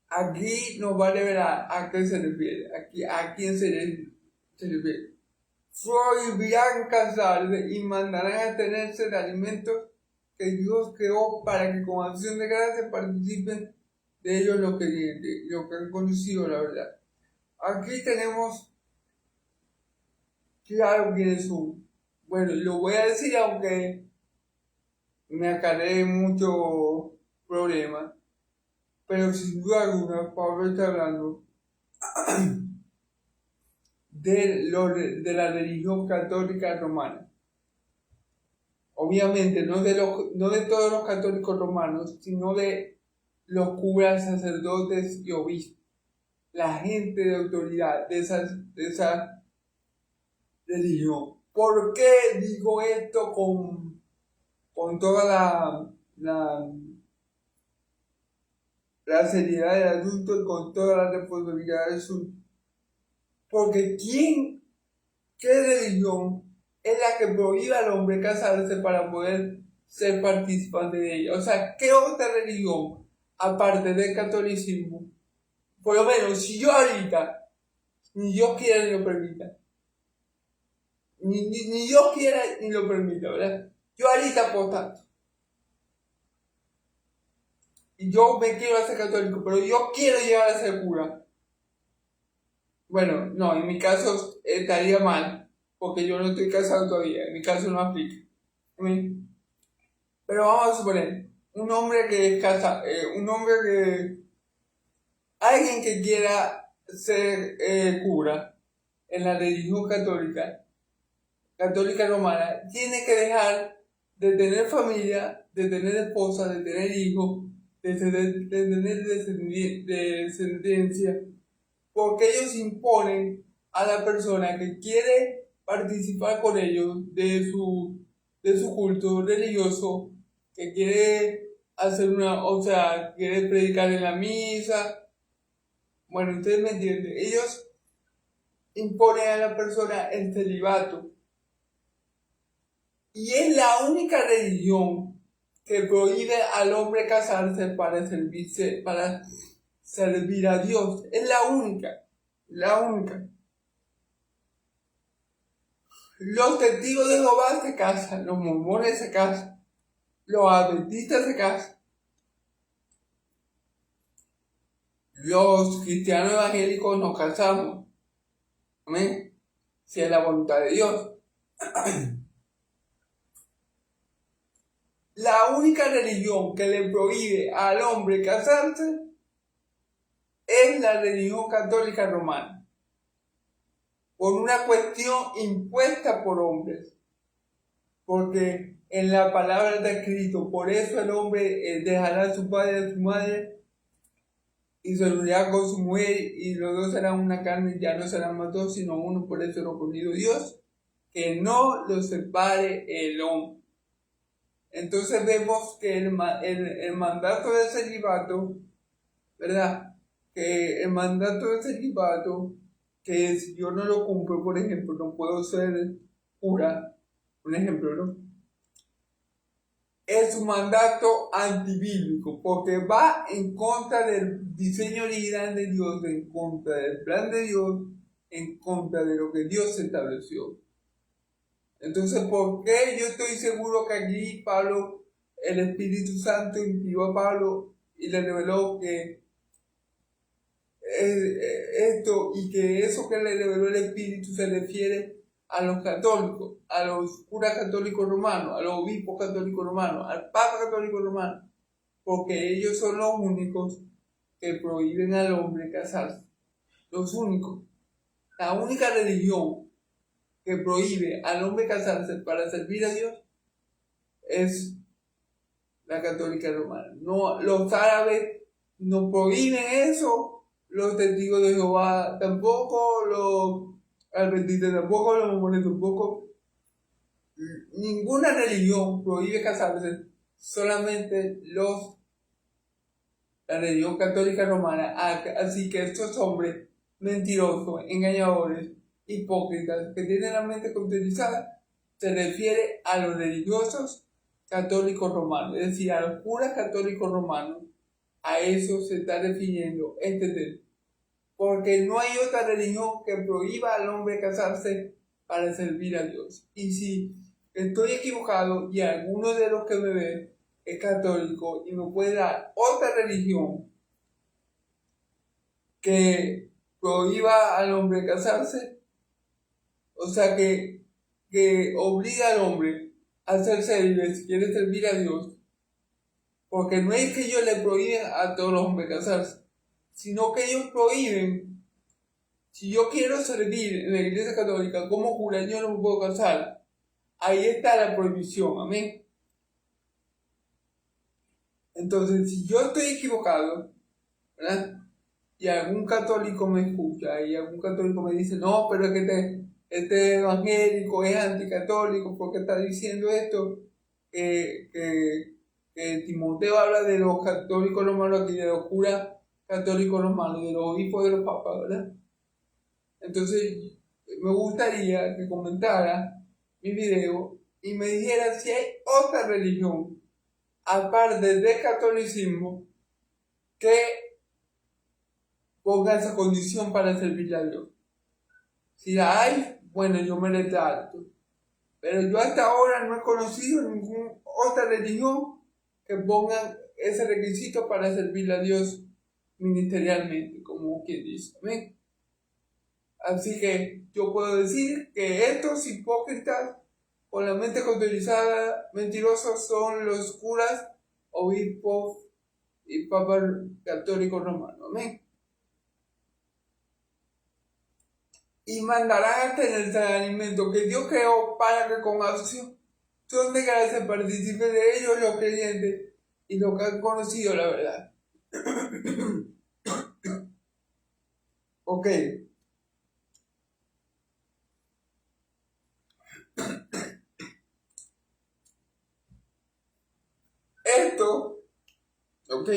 aquí nos va a revelar a qué se refiere, a quién se refiere. Prohibirán casarse y mandarán a tenerse de alimentos que Dios creó para que con acción de gracia participen de ellos los que han conocido la verdad. Aquí tenemos claro quiénes son. Bueno, lo voy a decir aunque me acarree mucho problema, pero sin duda alguna Pablo está hablando de la religión católica romana. Obviamente no de todos los católicos romanos, sino de los curas, sacerdotes y obispos, la gente de autoridad de esa religión. ¿Por qué digo esto con toda la seriedad del adulto y con toda la responsabilidad del asunto? Porque ¿qué religión es la que prohíbe al hombre casarse para poder ser participante de ella? O sea, ¿qué otra religión, aparte del catolicismo? Por lo menos, si yo ahorita, ni Dios quiera ni lo permita, ni Dios quiera ni lo permita, ¿verdad? Yo ahorita apostato. Y yo me quiero hacer católico, pero yo quiero llegar a ser cura. Bueno, no, en mi caso estaría mal, porque yo no estoy casado todavía, en mi caso no aplica. Pero vamos a suponer, un hombre que alguien que quiera ser cura en la religión católica romana, tiene que dejar de tener familia, de tener esposa, de tener hijos, de tener descendencia, porque ellos imponen a la persona que quiere participar con ellos de su culto religioso, que quiere hacer quiere predicar en la misa. Bueno, ustedes me entienden. Ellos imponen a la persona el celibato. Y es la única religión que prohíbe al hombre casarse para servir a Dios. Es la única. Los testigos de Jehová se casan, los mormones se casan, los adventistas se casan, los cristianos evangélicos nos casamos. Amén. Si es la voluntad de Dios. La única religión que le prohíbe al hombre casarse es la religión católica romana, por una cuestión impuesta por hombres, porque en la palabra está escrito, por eso el hombre dejará a su padre y a su madre y se unirá con su mujer y los dos serán una carne, ya no serán más dos sino uno, por eso lo ha unido Dios, que no los separe el hombre. Entonces vemos que el mandato del celibato, ¿verdad? Que el mandato del celibato, que si yo no lo cumplo, por ejemplo, no puedo ser cura, un ejemplo, ¿no? Es un mandato antibíblico, porque va en contra del diseño original de Dios, en contra del plan de Dios, en contra de lo que Dios estableció. Entonces, ¿por qué yo estoy seguro que aquí Pablo, el Espíritu Santo inspiró a Pablo y le reveló que esto y que eso que le reveló el Espíritu se refiere a los católicos, a los curas católicos romanos, a los obispos católicos romanos, al Papa católico romano, porque ellos son los únicos que prohíben al hombre casarse. Los únicos. La única religión que prohíbe al hombre casarse para servir a Dios es la católica romana. No, los árabes no prohíben eso, los testigos de Jehová tampoco, los adventistas tampoco, los mormones tampoco. Ninguna religión prohíbe casarse, solamente la religión católica romana. Así que estos hombres mentirosos, engañadores, hipócritas, que tienen la mente cauterizada, se refiere a los religiosos católicos romanos, es decir, a los curas católicos romanos. A eso se está refiriendo este texto. Porque no hay otra religión que prohíba al hombre casarse para servir a Dios. Y si estoy equivocado y alguno de los que me ven es católico y me puede dar otra religión que prohíba al hombre casarse, o sea que obliga al hombre a ser libre si quiere servir a Dios, porque no es que ellos le prohíben a todos los hombres casarse, sino que ellos prohíben, si yo quiero servir en la iglesia católica como cura, yo no me puedo casar. Ahí está la prohibición, amén. Entonces, si yo estoy equivocado, ¿verdad? Y algún católico me escucha y algún católico me dice, no, pero es que este evangélico es anticatólico porque está diciendo esto, que Timoteo habla de los católicos romanos y de los curas católicos romanos, de los obispos de los papas, ¿verdad? Entonces, me gustaría que comentara mi video y me dijera si hay otra religión, aparte del catolicismo, que ponga esa condición para servirle a Dios. Si la hay, bueno, yo me retracto. Pero yo hasta ahora no he conocido ninguna otra religión que ponga ese requisito para servirle a Dios ministerialmente, como quien dice. ¿Amén? Así que yo puedo decir que estos hipócritas con la mente cauterizada, mentirosos, son los curas, obispos y papas católicos romanos. Amén. Y mandarán a tener el alimento que Dios creó para que con acción de gracia participen de ellos los creyentes y los que han conocido la verdad. Ok. ¿ok?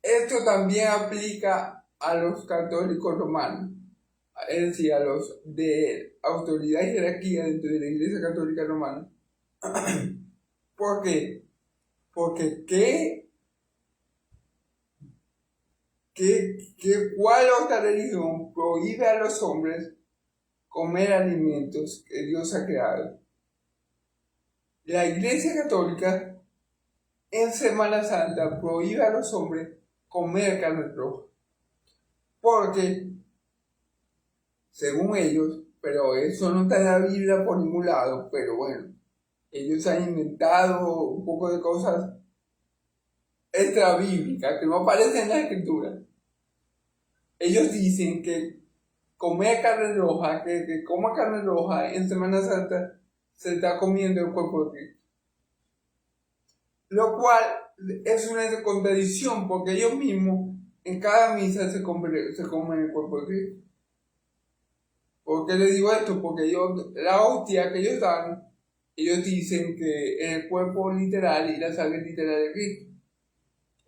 Esto también aplica a los católicos romanos, es decir, a los de autoridad y jerarquía dentro de la Iglesia Católica Romana. ¿Por qué? Porque ¿cuál otra religión prohíbe a los hombres comer alimentos que Dios ha creado? La Iglesia Católica en Semana Santa prohíbe a los hombres comer carne roja. Porque, según ellos, pero eso no está en la Biblia por ningún lado, pero bueno, ellos han inventado un poco de cosas extrabíblicas que no aparecen en la Escritura. Ellos dicen que comer carne roja, que coma carne roja en Semana Santa, se está comiendo el cuerpo de Cristo. Lo cual es una contradicción, porque ellos mismos en cada misa se comen el cuerpo de Cristo. ¿Por qué les digo esto? Porque la hostia que ellos dan, ellos dicen que es el cuerpo literal y la sangre literal de Cristo.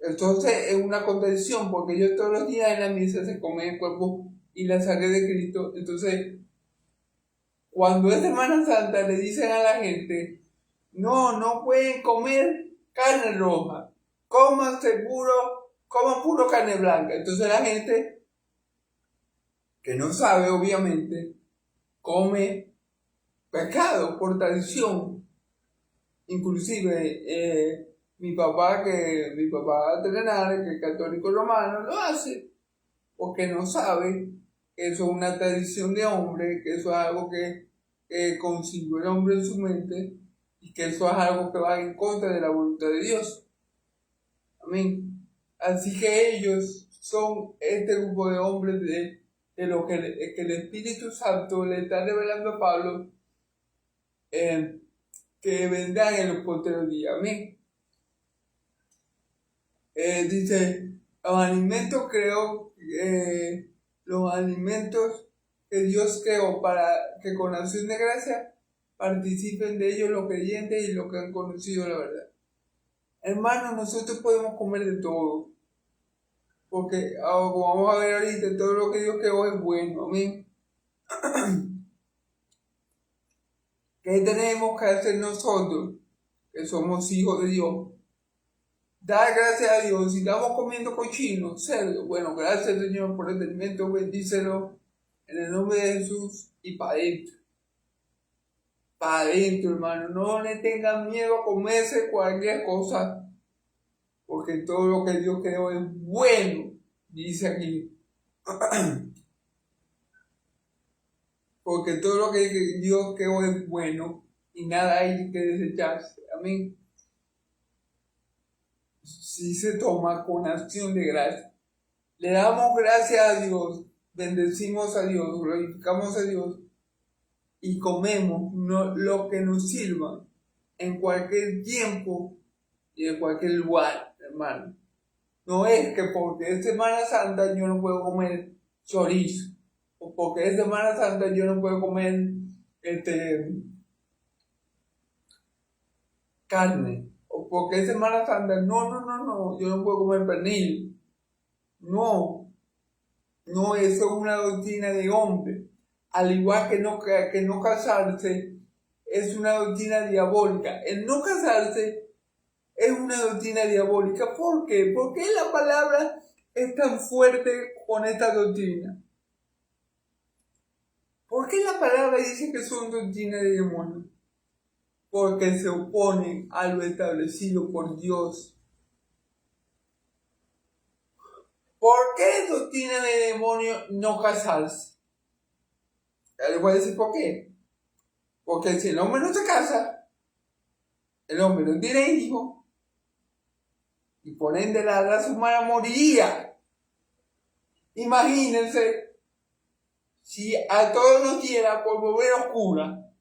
Entonces es una contradicción, porque ellos todos los días en la misa se comen el cuerpo y la sangre de Cristo. Entonces, cuando es Semana Santa, le dicen a la gente, no pueden comer carne roja, coman puro carne blanca. Entonces la gente, que no sabe obviamente, come pescado por tradición. Inclusive mi papá veterinario, que es católico romano, lo hace porque no sabe que eso es una tradición de hombre, que eso es algo que concibió el hombre en su mente y que eso es algo que va en contra de la voluntad de Dios. Amén. Así que ellos son este grupo de hombres de lo que el Espíritu Santo le está revelando a Pablo, que vendrán en los posteriores días. Amén. Dice, los alimentos que Dios creó para que con acción de gracia participen de ellos los creyentes y los que han conocido la verdad. Hermanos, nosotros podemos comer de todo, porque como vamos a ver ahorita, todo lo que Dios creó es bueno. Amén. ¿Qué tenemos que hacer nosotros, que somos hijos de Dios? Dar gracias a Dios. Si estamos comiendo cochino, cerdo, bueno, gracias Señor por el alimento, bendícelo en el nombre de Jesús y para adentro. Para adentro, hermano. No le tengan miedo a comerse cualquier cosa, porque todo lo que Dios creó es bueno, dice aquí. Porque todo lo que Dios creó es bueno y nada hay que desecharse. Amén. Si se toma con acción de gracia. Le damos gracias a Dios, bendecimos a Dios, glorificamos a Dios y comemos lo que nos sirva en cualquier tiempo y en cualquier lugar, hermano. No es que porque es Semana Santa yo no puedo comer chorizo, o porque es Semana Santa yo no puedo comer carne, o porque es Semana Santa, no, yo no puedo comer pernil. No, eso es una doctrina de hombre. Al igual que no casarse es una doctrina diabólica. El no casarse es una doctrina diabólica. ¿Por qué? ¿Por qué la palabra es tan fuerte con esta doctrina? ¿Por qué la palabra dice que son doctrinas de demonios? Porque se oponen a lo establecido por Dios. ¿Por qué es doctrina de demonios no casarse? Les voy a decir por qué. Porque si el hombre no se casa, el hombre no tiene hijos, y por ende la raza humana moriría. Imagínense si a todos nos diera por volver oscura,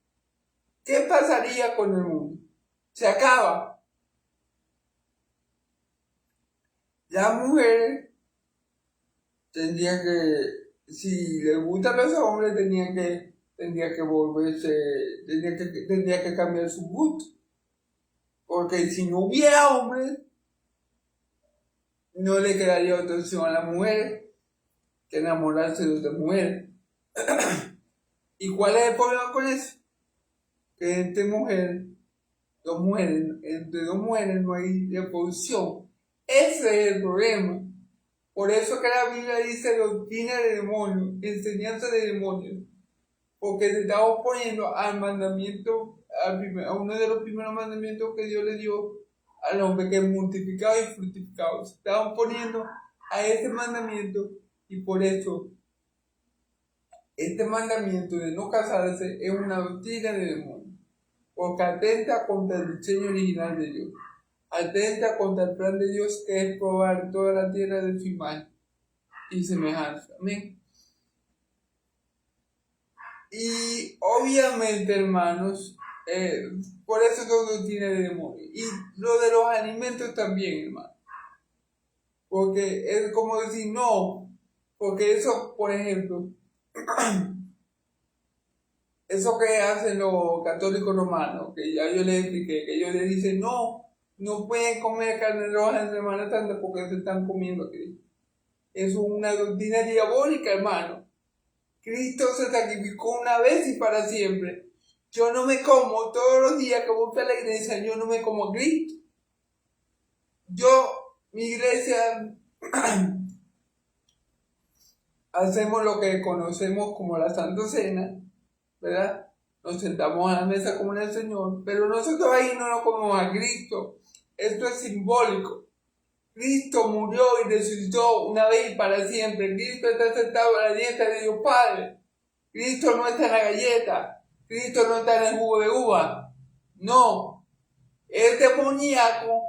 ¿qué pasaría con el mundo? Se acaba. Las mujeres tendrían que, si les gustan los hombres, tendría que volverse, tendría que cambiar su gusto. Porque si no hubiera hombres, no le quedaría otra opción a la mujer que enamorarse de otra mujer. ¿Y cuál es el problema con eso? Que entre dos mujeres no hay reproducción. Ese es el problema. Por eso que la Biblia dice doctrina de demonios, enseñanza de demonios. Porque se está oponiendo al mandamiento, a uno de los primeros mandamientos que Dios le dio al hombre, que es multiplicado y fructificado. Se está oponiendo a ese mandamiento y por eso este mandamiento de no casarse es una doctrina de demonios. Porque atenta contra el diseño original de Dios. Atenta contra el plan de Dios, que es probar toda la tierra de su imagen y semejanza. Amén. Y obviamente, hermanos, por eso todo tiene de demonio. Y lo de los alimentos también, hermano. Porque es como decir, no, porque eso, por ejemplo, eso que hacen los católicos romanos, que ya yo les expliqué, que ellos les dicen, no pueden comer carne roja en Semana Santa porque se están comiendo a Cristo. Es una doctrina diabólica, hermano. Cristo se sacrificó una vez y para siempre. Yo no me como todos los días que voy a la iglesia, yo no me como a Cristo. Mi iglesia, hacemos lo que conocemos como la Santa Cena, ¿verdad? Nos sentamos a la mesa como en el Señor, pero nosotros ahí no nos comemos a Cristo. Esto es simbólico. Cristo murió y resucitó una vez y para siempre. Cristo está sentado a la diestra de Dios Padre. Cristo no está en la galleta. Cristo no está en el jugo de uva. No. Es demoníaco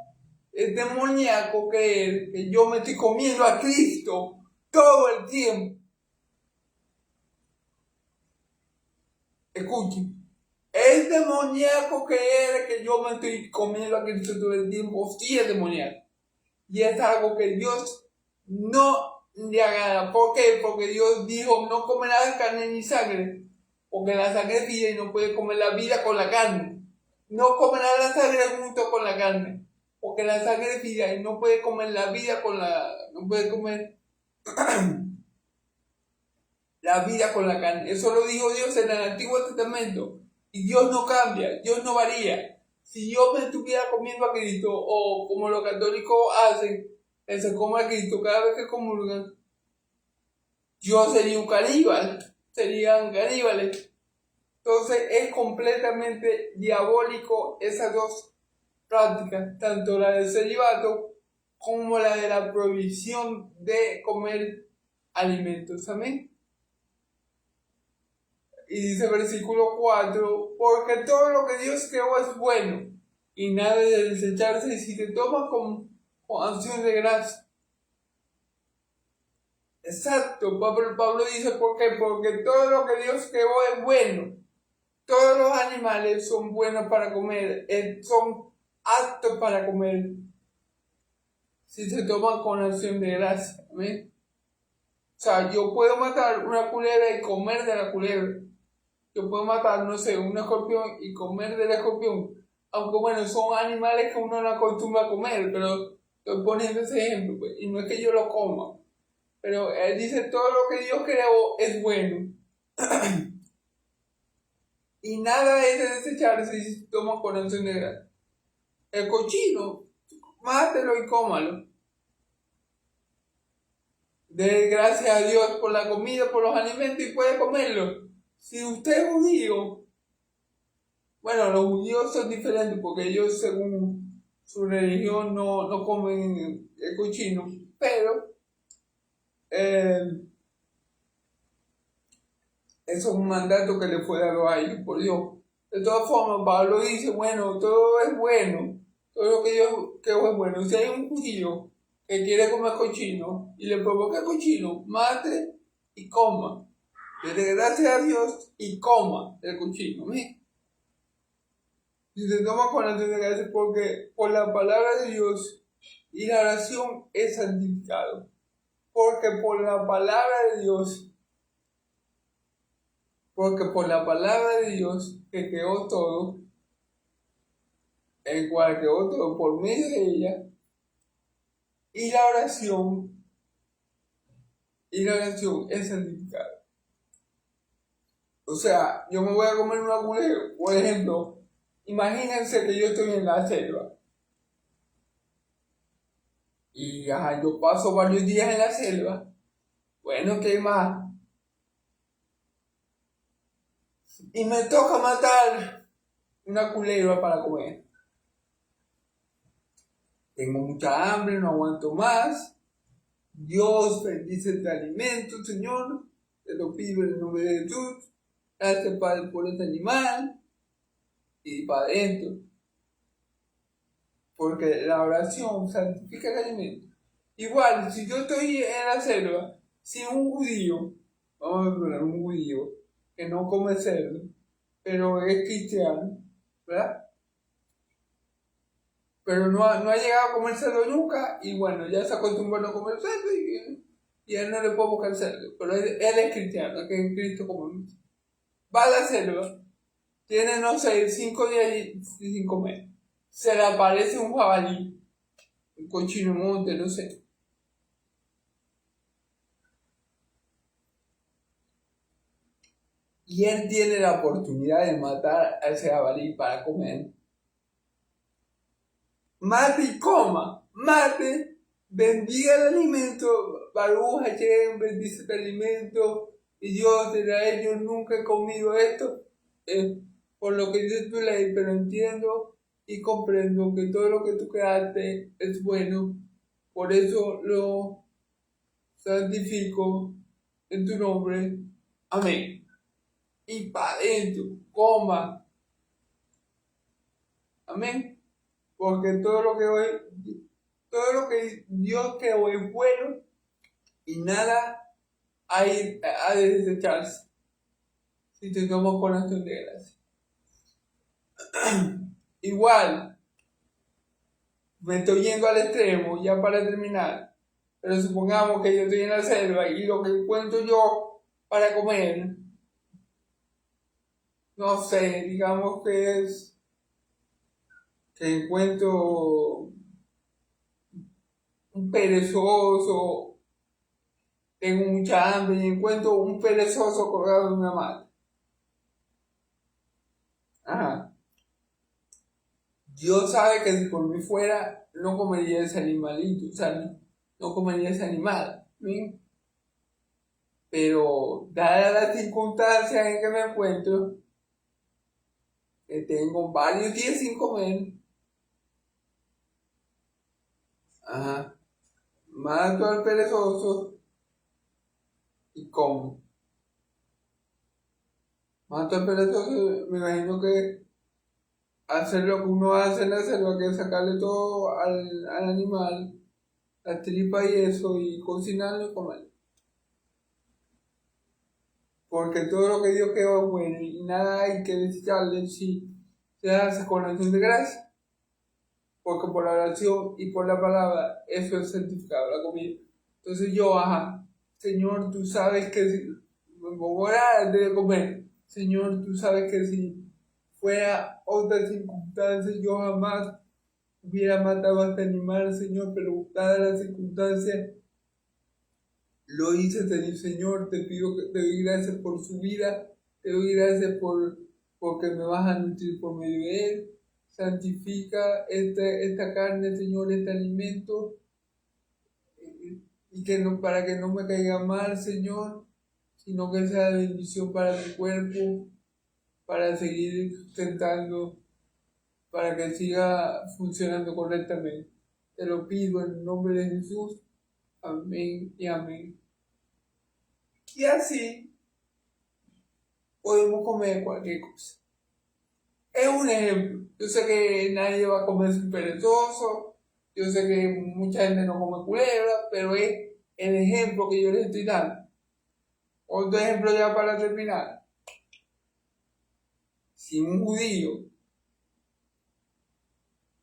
creer que yo me estoy comiendo a Cristo todo el tiempo. Escuchen. Es demoníaco creer que yo me estoy comiendo a Cristo todo el tiempo. Sí, es demoníaco. Y es algo que Dios no le agrada. ¿Por qué? Porque Dios dijo, no comerás carne ni sangre, porque la sangre es vida y no puede comer la vida con la carne. No comerás la sangre junto con la carne, porque la sangre es vida y no puede comer la vida con no puede comer la vida con la carne. Eso lo dijo Dios en el Antiguo Testamento. Y Dios no cambia, Dios no varía. Si yo me estuviera comiendo a Cristo, o como los católicos hacen, que se come a Cristo cada vez que comulgan, yo sería un caníbal, serían caníbales. Entonces es completamente diabólico esas dos prácticas, tanto la del celibato como la de la prohibición de comer alimentos. Amén. Y dice versículo 4, porque todo lo que Dios creó es bueno, y nada de desecharse si se toma con acción de gracia. Exacto, Pablo dice, ¿por qué? Porque todo lo que Dios creó es bueno. Todos los animales son buenos para comer, son aptos para comer, si se toman con acción de gracia. ¿Ven? O sea, yo puedo matar una culebra y comer de la culebra. Yo puedo matar, no sé, un escorpión y comer del escorpión. Aunque bueno, son animales que uno no acostumbra a comer, pero estoy poniendo ese ejemplo, pues, y no es que yo lo coma. Pero él dice, todo lo que Dios creó es bueno. Y nada es de desecharse si se toma con acción de gracia. El cochino, mátelo y cómalo. Dé gracias a Dios por la comida, por los alimentos y puede comerlo. Si usted es judío, bueno, los judíos son diferentes porque ellos según su religión no comen el cochino, pero eso es un mandato que le fue dado a ellos por Dios. De todas formas, Pablo dice, bueno, todo es bueno, todo lo que Dios creó es bueno. Si hay un judío que quiere comer cochino y le provoca cochino, mate y coma. Le dé gracias a Dios y coma el cochino. Si se toma con acción de gracias, porque por la palabra de Dios y la oración es santificado. Porque por la palabra de Dios que creó todo, el cual quedó todo por medio de ella, y la oración es santificada. O sea, yo me voy a comer un agulero, por ejemplo, imagínense que yo estoy en la selva, y yo paso varios días en la selva, bueno, ¿qué más? Y me toca matar una culebra para comer. Tengo mucha hambre, no aguanto más. Dios bendice este alimento, Señor. Te lo pido en el nombre de Jesús. Gracias, Padre, por este animal. Y para adentro. Porque la oración santifica el alimento. Igual, si yo estoy en la selva, si un judío, vamos a poner un judío, que no come cerdo, pero es cristiano, ¿verdad? Pero no ha llegado a comer cerdo nunca, y bueno, ya se acostumbró a no comer cerdo, y a él no le puedo buscar cerdo. Pero él es cristiano, que es Cristo como va a la selva, tiene, no sé, 5 días sin comer. Se le aparece un jabalí, un cochino monte, no sé. Y él tiene la oportunidad de matar a ese jabalí para comer. Mate y coma, mate, bendiga el alimento, Baruch Hashem, bendice el alimento, y Dios te da yo nunca he comido esto, por lo que dice tu ley, pero entiendo y comprendo que todo lo que tú creaste es bueno, por eso lo santifico en tu nombre, amén. Y para adentro, coma, amén. Porque todo lo que Dios creó es bueno y nada ha de desecharse si tenemos corazón de gracia. Igual, me estoy yendo al extremo ya para terminar, pero supongamos que yo estoy en la selva y lo que encuentro yo para comer, no sé, digamos que es que encuentro un perezoso, tengo mucha hambre y encuentro un perezoso colgado en una mata. Ajá. Dios sabe que si por mí fuera, no comería ese animalito, o sea, no comería ese animal, ¿sí? Pero, dadas las circunstancias en que me encuentro, que tengo varios días sin comer, ajá, mato al perezoso y como. Mato al perezoso, me imagino que hacer lo que uno hace en la selva, que es sacarle todo al animal, la tripa y eso, y cocinarlo y comerlo. Porque todo lo que Dios creó es bueno y nada hay que desecharle si se hace con acción de gracia. Porque por la oración y por la palabra, eso es santificado, la comida. Entonces yo, Señor, tú sabes que si, me pongo a orar antes de comer. Señor, tú sabes que si fuera otra circunstancia, yo jamás hubiera matado a este animal, Señor, pero dadas las circunstancias, lo hice, Señor, te pido que te doy gracias por su vida, te doy gracias porque me vas a nutrir por medio de él. Santifica esta carne, Señor, este alimento, y que no, para que no me caiga mal, Señor, sino que sea de bendición para mi cuerpo, para seguir sustentando, para que siga funcionando correctamente. Te lo pido en el nombre de Jesús. Amén y amén. Y así podemos comer cualquier cosa. Es un ejemplo. Yo sé que nadie va a comer sin perezoso. Yo sé que mucha gente no come culebra, pero es el ejemplo que yo les estoy dando. Otro ejemplo ya para terminar. Si un judío,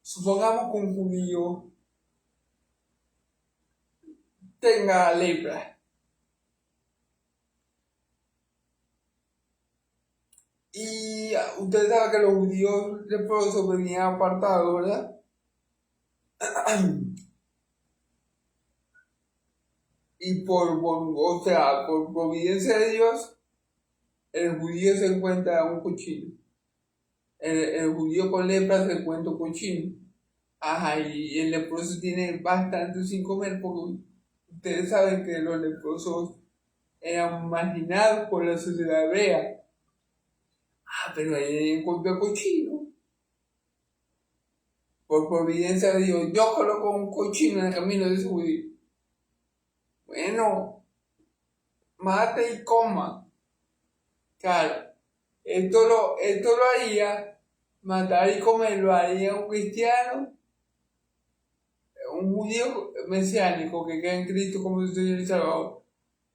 supongamos que un judío tenga lepra, Y usted sabe que los judíos leprosos venían apartados, ¿verdad? Y o sea, por providencia de Dios, el judío se encuentra un cochino. El judío con lepra se encuentra un cochino. Ajá, y el leproso tiene bastante sin comer porque ustedes saben que los leprosos eran marginados por la sociedad hebrea. Ah, pero ahí encontró cochino. Por providencia de Dios, yo coloco un cochino en el camino de ese judío. Bueno, mate y coma. Claro, esto lo haría, matar y comer lo haría un cristiano, un judío mesiánico que queda en Cristo como su Señor y Salvador.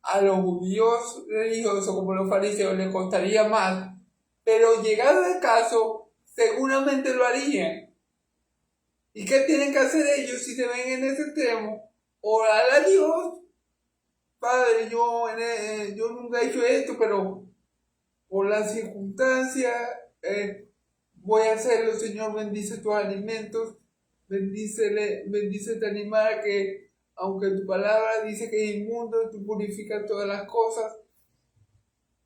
A los judíos religiosos como los fariseos les costaría más, pero llegado el caso, seguramente lo harían. ¿Y qué tienen que hacer ellos si se ven en ese extremo? Orar a Dios. Padre, yo nunca he hecho esto, pero por las circunstancias voy a hacerlo, Señor. Bendice tus alimentos, bendice este animal que, aunque tu palabra dice que es inmundo, tú purificas todas las cosas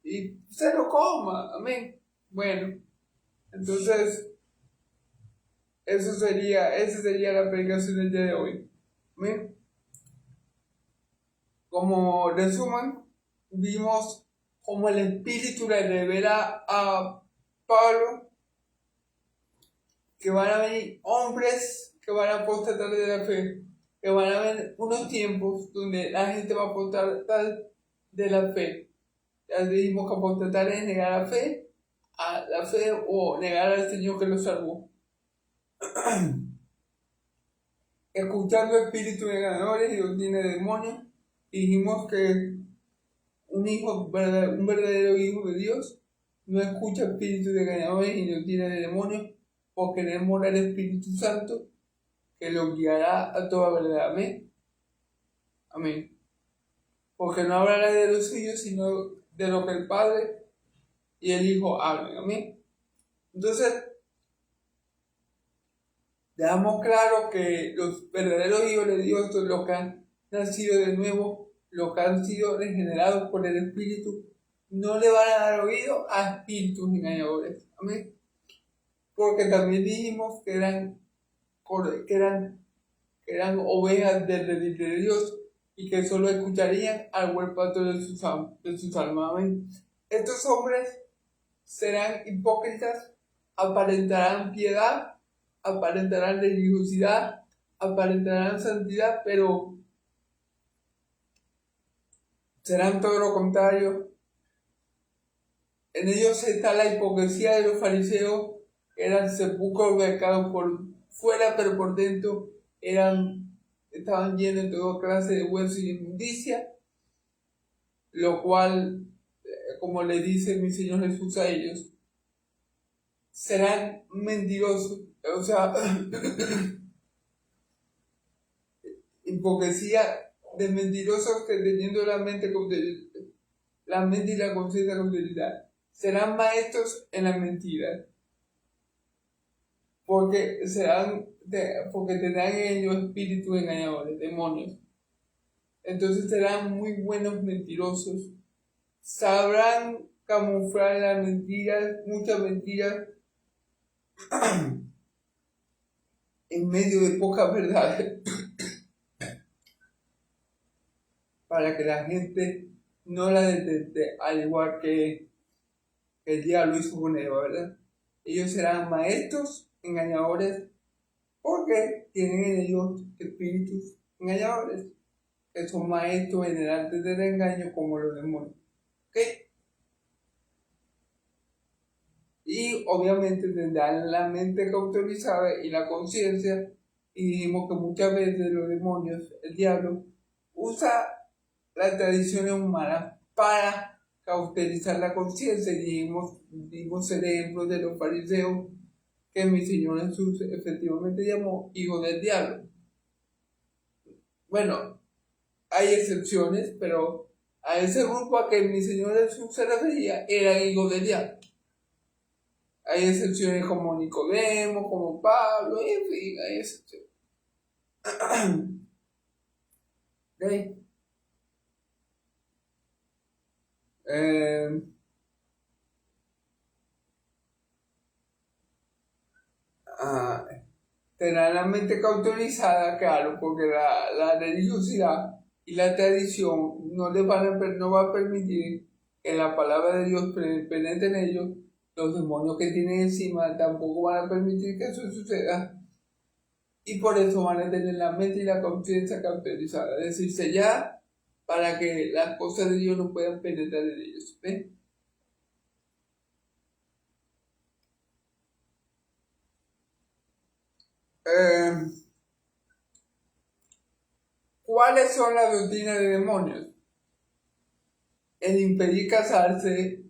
y se lo coma. Amén. Bueno, entonces, esa sería la predicación del día de hoy. Amén. Como resumen, vimos cómo el Espíritu le revela a Pablo que van a venir hombres que van a apostatar de la fe, que van a haber unos tiempos donde la gente va a apostatar de la fe. Ya dijimos que apostatar es negar a la fe o negar al Señor que lo salvó. Escuchando espíritus engañadores y doctrina de demonios, dijimos que un verdadero hijo de Dios no escucha espíritus engañadores y doctrina de demonios porque le mora el Espíritu Santo que lo guiará a toda verdad. Amén. Amén. Porque no hablará de los suyos, sino de lo que el Padre y el Hijo hablan. Amén. Entonces, dejamos claro que los verdaderos hijos de Dios son los que han nacido de nuevo, los que han sido regenerados por el Espíritu, no le van a dar oído a espíritus engañadores. Amén. Porque también dijimos que eran ovejas del redil de Dios y que solo escucharían al buen pastor de sus almas. Amén. Estos hombres serán hipócritas, aparentarán piedad, aparentarán religiosidad, aparentarán santidad, pero serán todo lo contrario. En ellos está la hipocresía de los fariseos, que eran sepulcros marcados por fuera, pero por dentro estaban llenos de toda clase de huesos y inmundicia, lo cual, como le dice mi Señor Jesús a ellos, serán mentirosos, o sea, hipocresía de mentirosos que teniendo la mente y la conciencia con debilidad. Serán maestros en la mentira, porque tendrán en ellos espíritus engañadores, demonios. Entonces serán muy buenos mentirosos. Sabrán camuflar las mentiras, muchas mentiras, en medio de pocas verdades, para que la gente no la detecte, al igual que el diablo hizo con Eva, ¿verdad? Ellos serán maestros engañadores porque tienen en ellos espíritus engañadores, que son maestros generantes del engaño como los demonios. ¿Ok? Y obviamente tendrán la mente cauterizada y la conciencia, y dijimos que muchas veces los demonios, el diablo, usa las tradiciones humanas para cauterizar la conciencia. Y dimos el ejemplo de los fariseos que mi Señor Jesús efectivamente llamó hijos del diablo. Bueno, hay excepciones, pero a ese grupo a que mi Señor Jesús se refería eran hijos del diablo. Hay excepciones como Nicodemo, como Pablo, en fin, hay excepciones. ¿Okay? Ah, Tener la mente cauterizada, claro, porque la religiosidad y la tradición no va a permitir que la palabra de Dios penetre en ellos. Los demonios que tienen encima tampoco van a permitir que eso suceda. Y por eso van a tener la mente y la conciencia cauterizada, es decir, sellada para que las cosas de Dios no puedan penetrar en ellos. ¿Ven? ¿Cuáles son las doctrinas de demonios? El impedir casarse,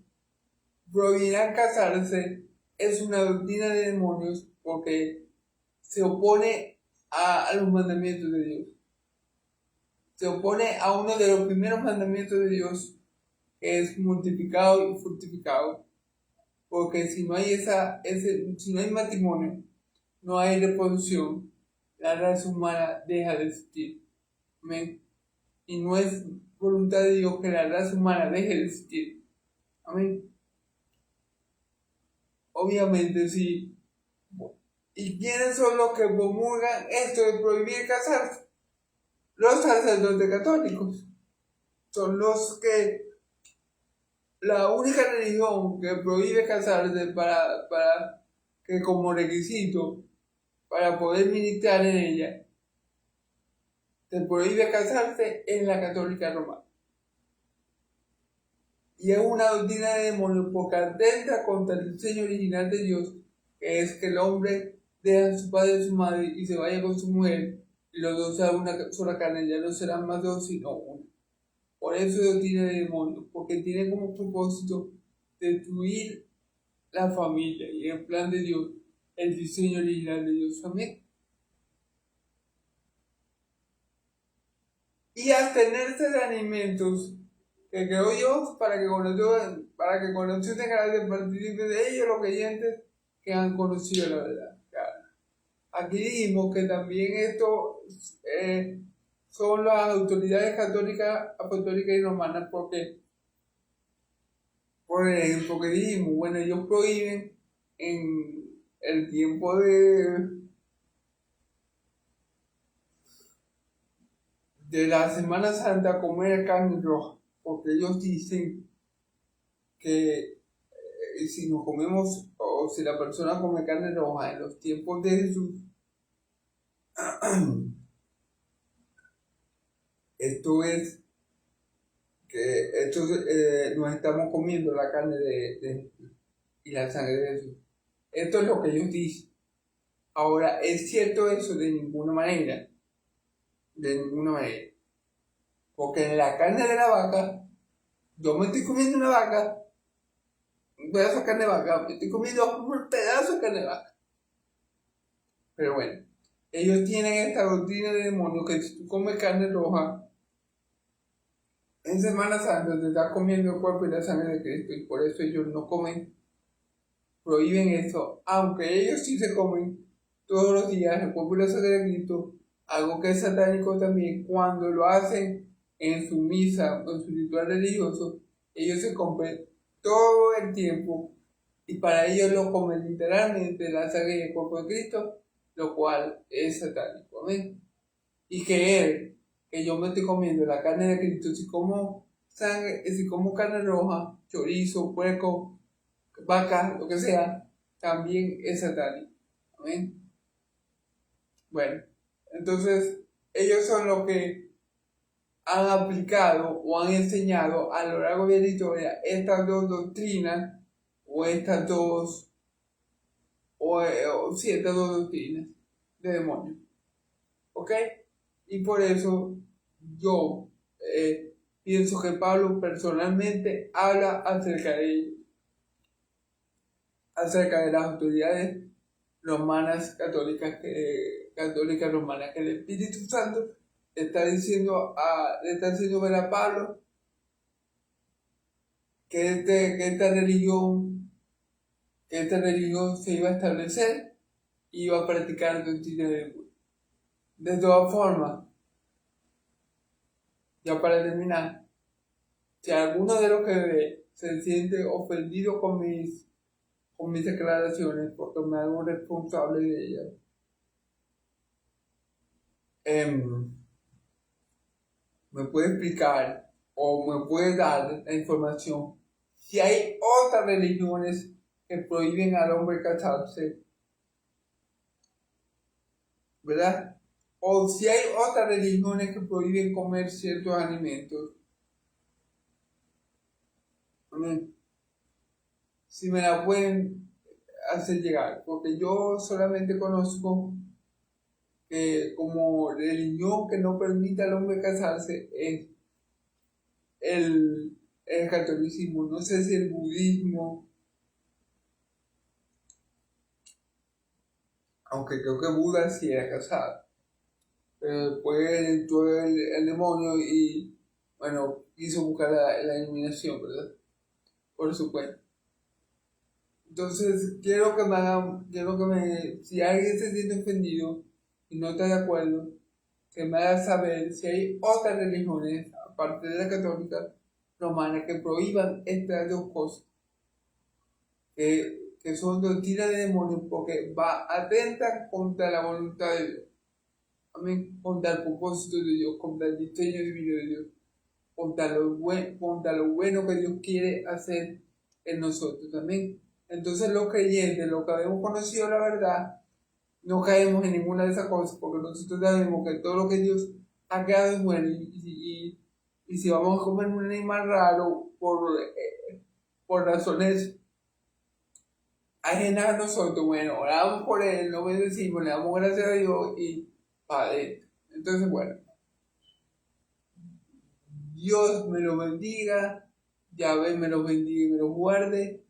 prohibirán casarse, es una doctrina de demonios porque se opone a los mandamientos de Dios. Se opone a uno de los primeros mandamientos de Dios, que es multiplicado y fructificado. Porque si no hay si no hay matrimonio, no hay reproducción, la raza humana deja de existir. Amén. Y no es voluntad de Dios que la raza humana deje de existir. Amén. Obviamente sí. ¿Y quiénes son los que promulgan esto de prohibir casarse? Los sacerdotes católicos. Son los que la única religión que prohíbe casarse para que como requisito para poder ministrar en ella se prohíbe casarse en la católica romana. Y es una doctrina de demonios porque atenta contra el diseño original de Dios, que es que el hombre deja a su padre y a su madre y se vaya con su mujer, y los dos sean una sola carne, ya no serán más dos sino uno. Por eso es doctrina de demonios, porque tiene como propósito destruir la familia y el plan de Dios, el diseño original de Dios. Amén. Y abstenerse de alimentos que creó Dios para que con Dios tengan que participar de ellos los creyentes que han conocido la verdad. Claro. Aquí dijimos que también esto son las autoridades católicas, apostólicas y romanas, porque, por ejemplo, que dijimos, bueno, ellos prohíben en el tiempo de la Semana Santa comer carne roja, porque ellos dicen que si nos comemos o si la persona come carne roja en los tiempos de Jesús, esto es que nos estamos comiendo la carne y la sangre de Jesús. Esto es lo que ellos dicen. Ahora, ¿es cierto eso? De ninguna manera. De ninguna manera. Porque en la carne de la vaca, yo me estoy comiendo una vaca, un pedazo de carne de vaca, me estoy comiendo un pedazo de carne de vaca. Pero bueno, ellos tienen esta doctrina de demonio que si tú comes carne roja, en Semana Santa te estás comiendo el cuerpo y la sangre de Cristo, y por eso ellos no comen, prohíben eso, aunque ellos sí se comen todos los días el cuerpo y la sangre de Cristo, algo que es satánico también. Cuando lo hacen en su misa o en su ritual religioso, ellos se comen todo el tiempo y para ellos lo comen literalmente la sangre y el cuerpo de Cristo, lo cual es satánico. ¿Amén? Y que yo me estoy comiendo la carne de Cristo, si como carne roja, chorizo, puerco, vaca, lo que sea, también es satánico. ¿Amén? Bueno, entonces ellos son los que han aplicado o han enseñado a lo largo de la historia estas dos doctrinas o estas dos doctrinas de demonios. ¿Ok? Y por eso yo pienso que Pablo personalmente habla acerca de ello, acerca de las autoridades romanas católicas romanas, que el Espíritu Santo le está haciendo ver a Pablo que esta religión que esta religión se iba a establecer y iba a practicar doctrina del culto. De todas formas, ya para terminar, si alguno de los que ve se siente ofendido con mis declaraciones, porque me hago responsable de ellas, me puede explicar o me puede dar la información si hay otras religiones que prohíben al hombre casarse, ¿verdad? O si hay otras religiones que prohíben comer ciertos alimentos. Amén. Si me la pueden hacer llegar, porque yo solamente conozco que como religión que no permite al hombre casarse es el catolicismo, no sé si el budismo, aunque creo que Buda sí era casado, pero después entró el demonio y, bueno, quiso buscar la iluminación, ¿verdad? Por supuesto. Entonces, si alguien se siente ofendido y no está de acuerdo, que me haga saber si hay otras religiones, aparte de la católica, romana, que prohíban estas dos cosas, que son doctrinas de demonios, porque atentan contra la voluntad de Dios, amén, contra el propósito de Dios, contra el diseño divino de Dios, contra lo bueno que Dios quiere hacer en nosotros, amén. Entonces los creyentes, los que habíamos conocido la verdad, no caemos en ninguna de esas cosas, porque nosotros sabemos que todo lo que Dios ha creado es bueno, y si vamos a comer un animal raro por razones ajenas a nosotros, bueno, oramos por él, lo bendecimos, le damos gracias a Dios y padre. Entonces, bueno, Dios me lo bendiga, Yahvé me lo bendiga y me lo guarde,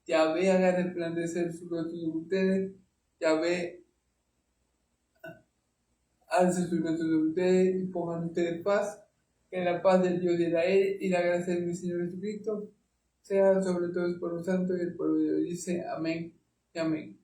Yahvé haga resplandecer su rostro de ustedes, Yahvé alce su rostro de ustedes y pongan ustedes paz, que la paz del Dios de Israel y la gracia de mi Señor Jesucristo sea sobre todos por los santos y el pueblo de Dios. Dice amén y amén.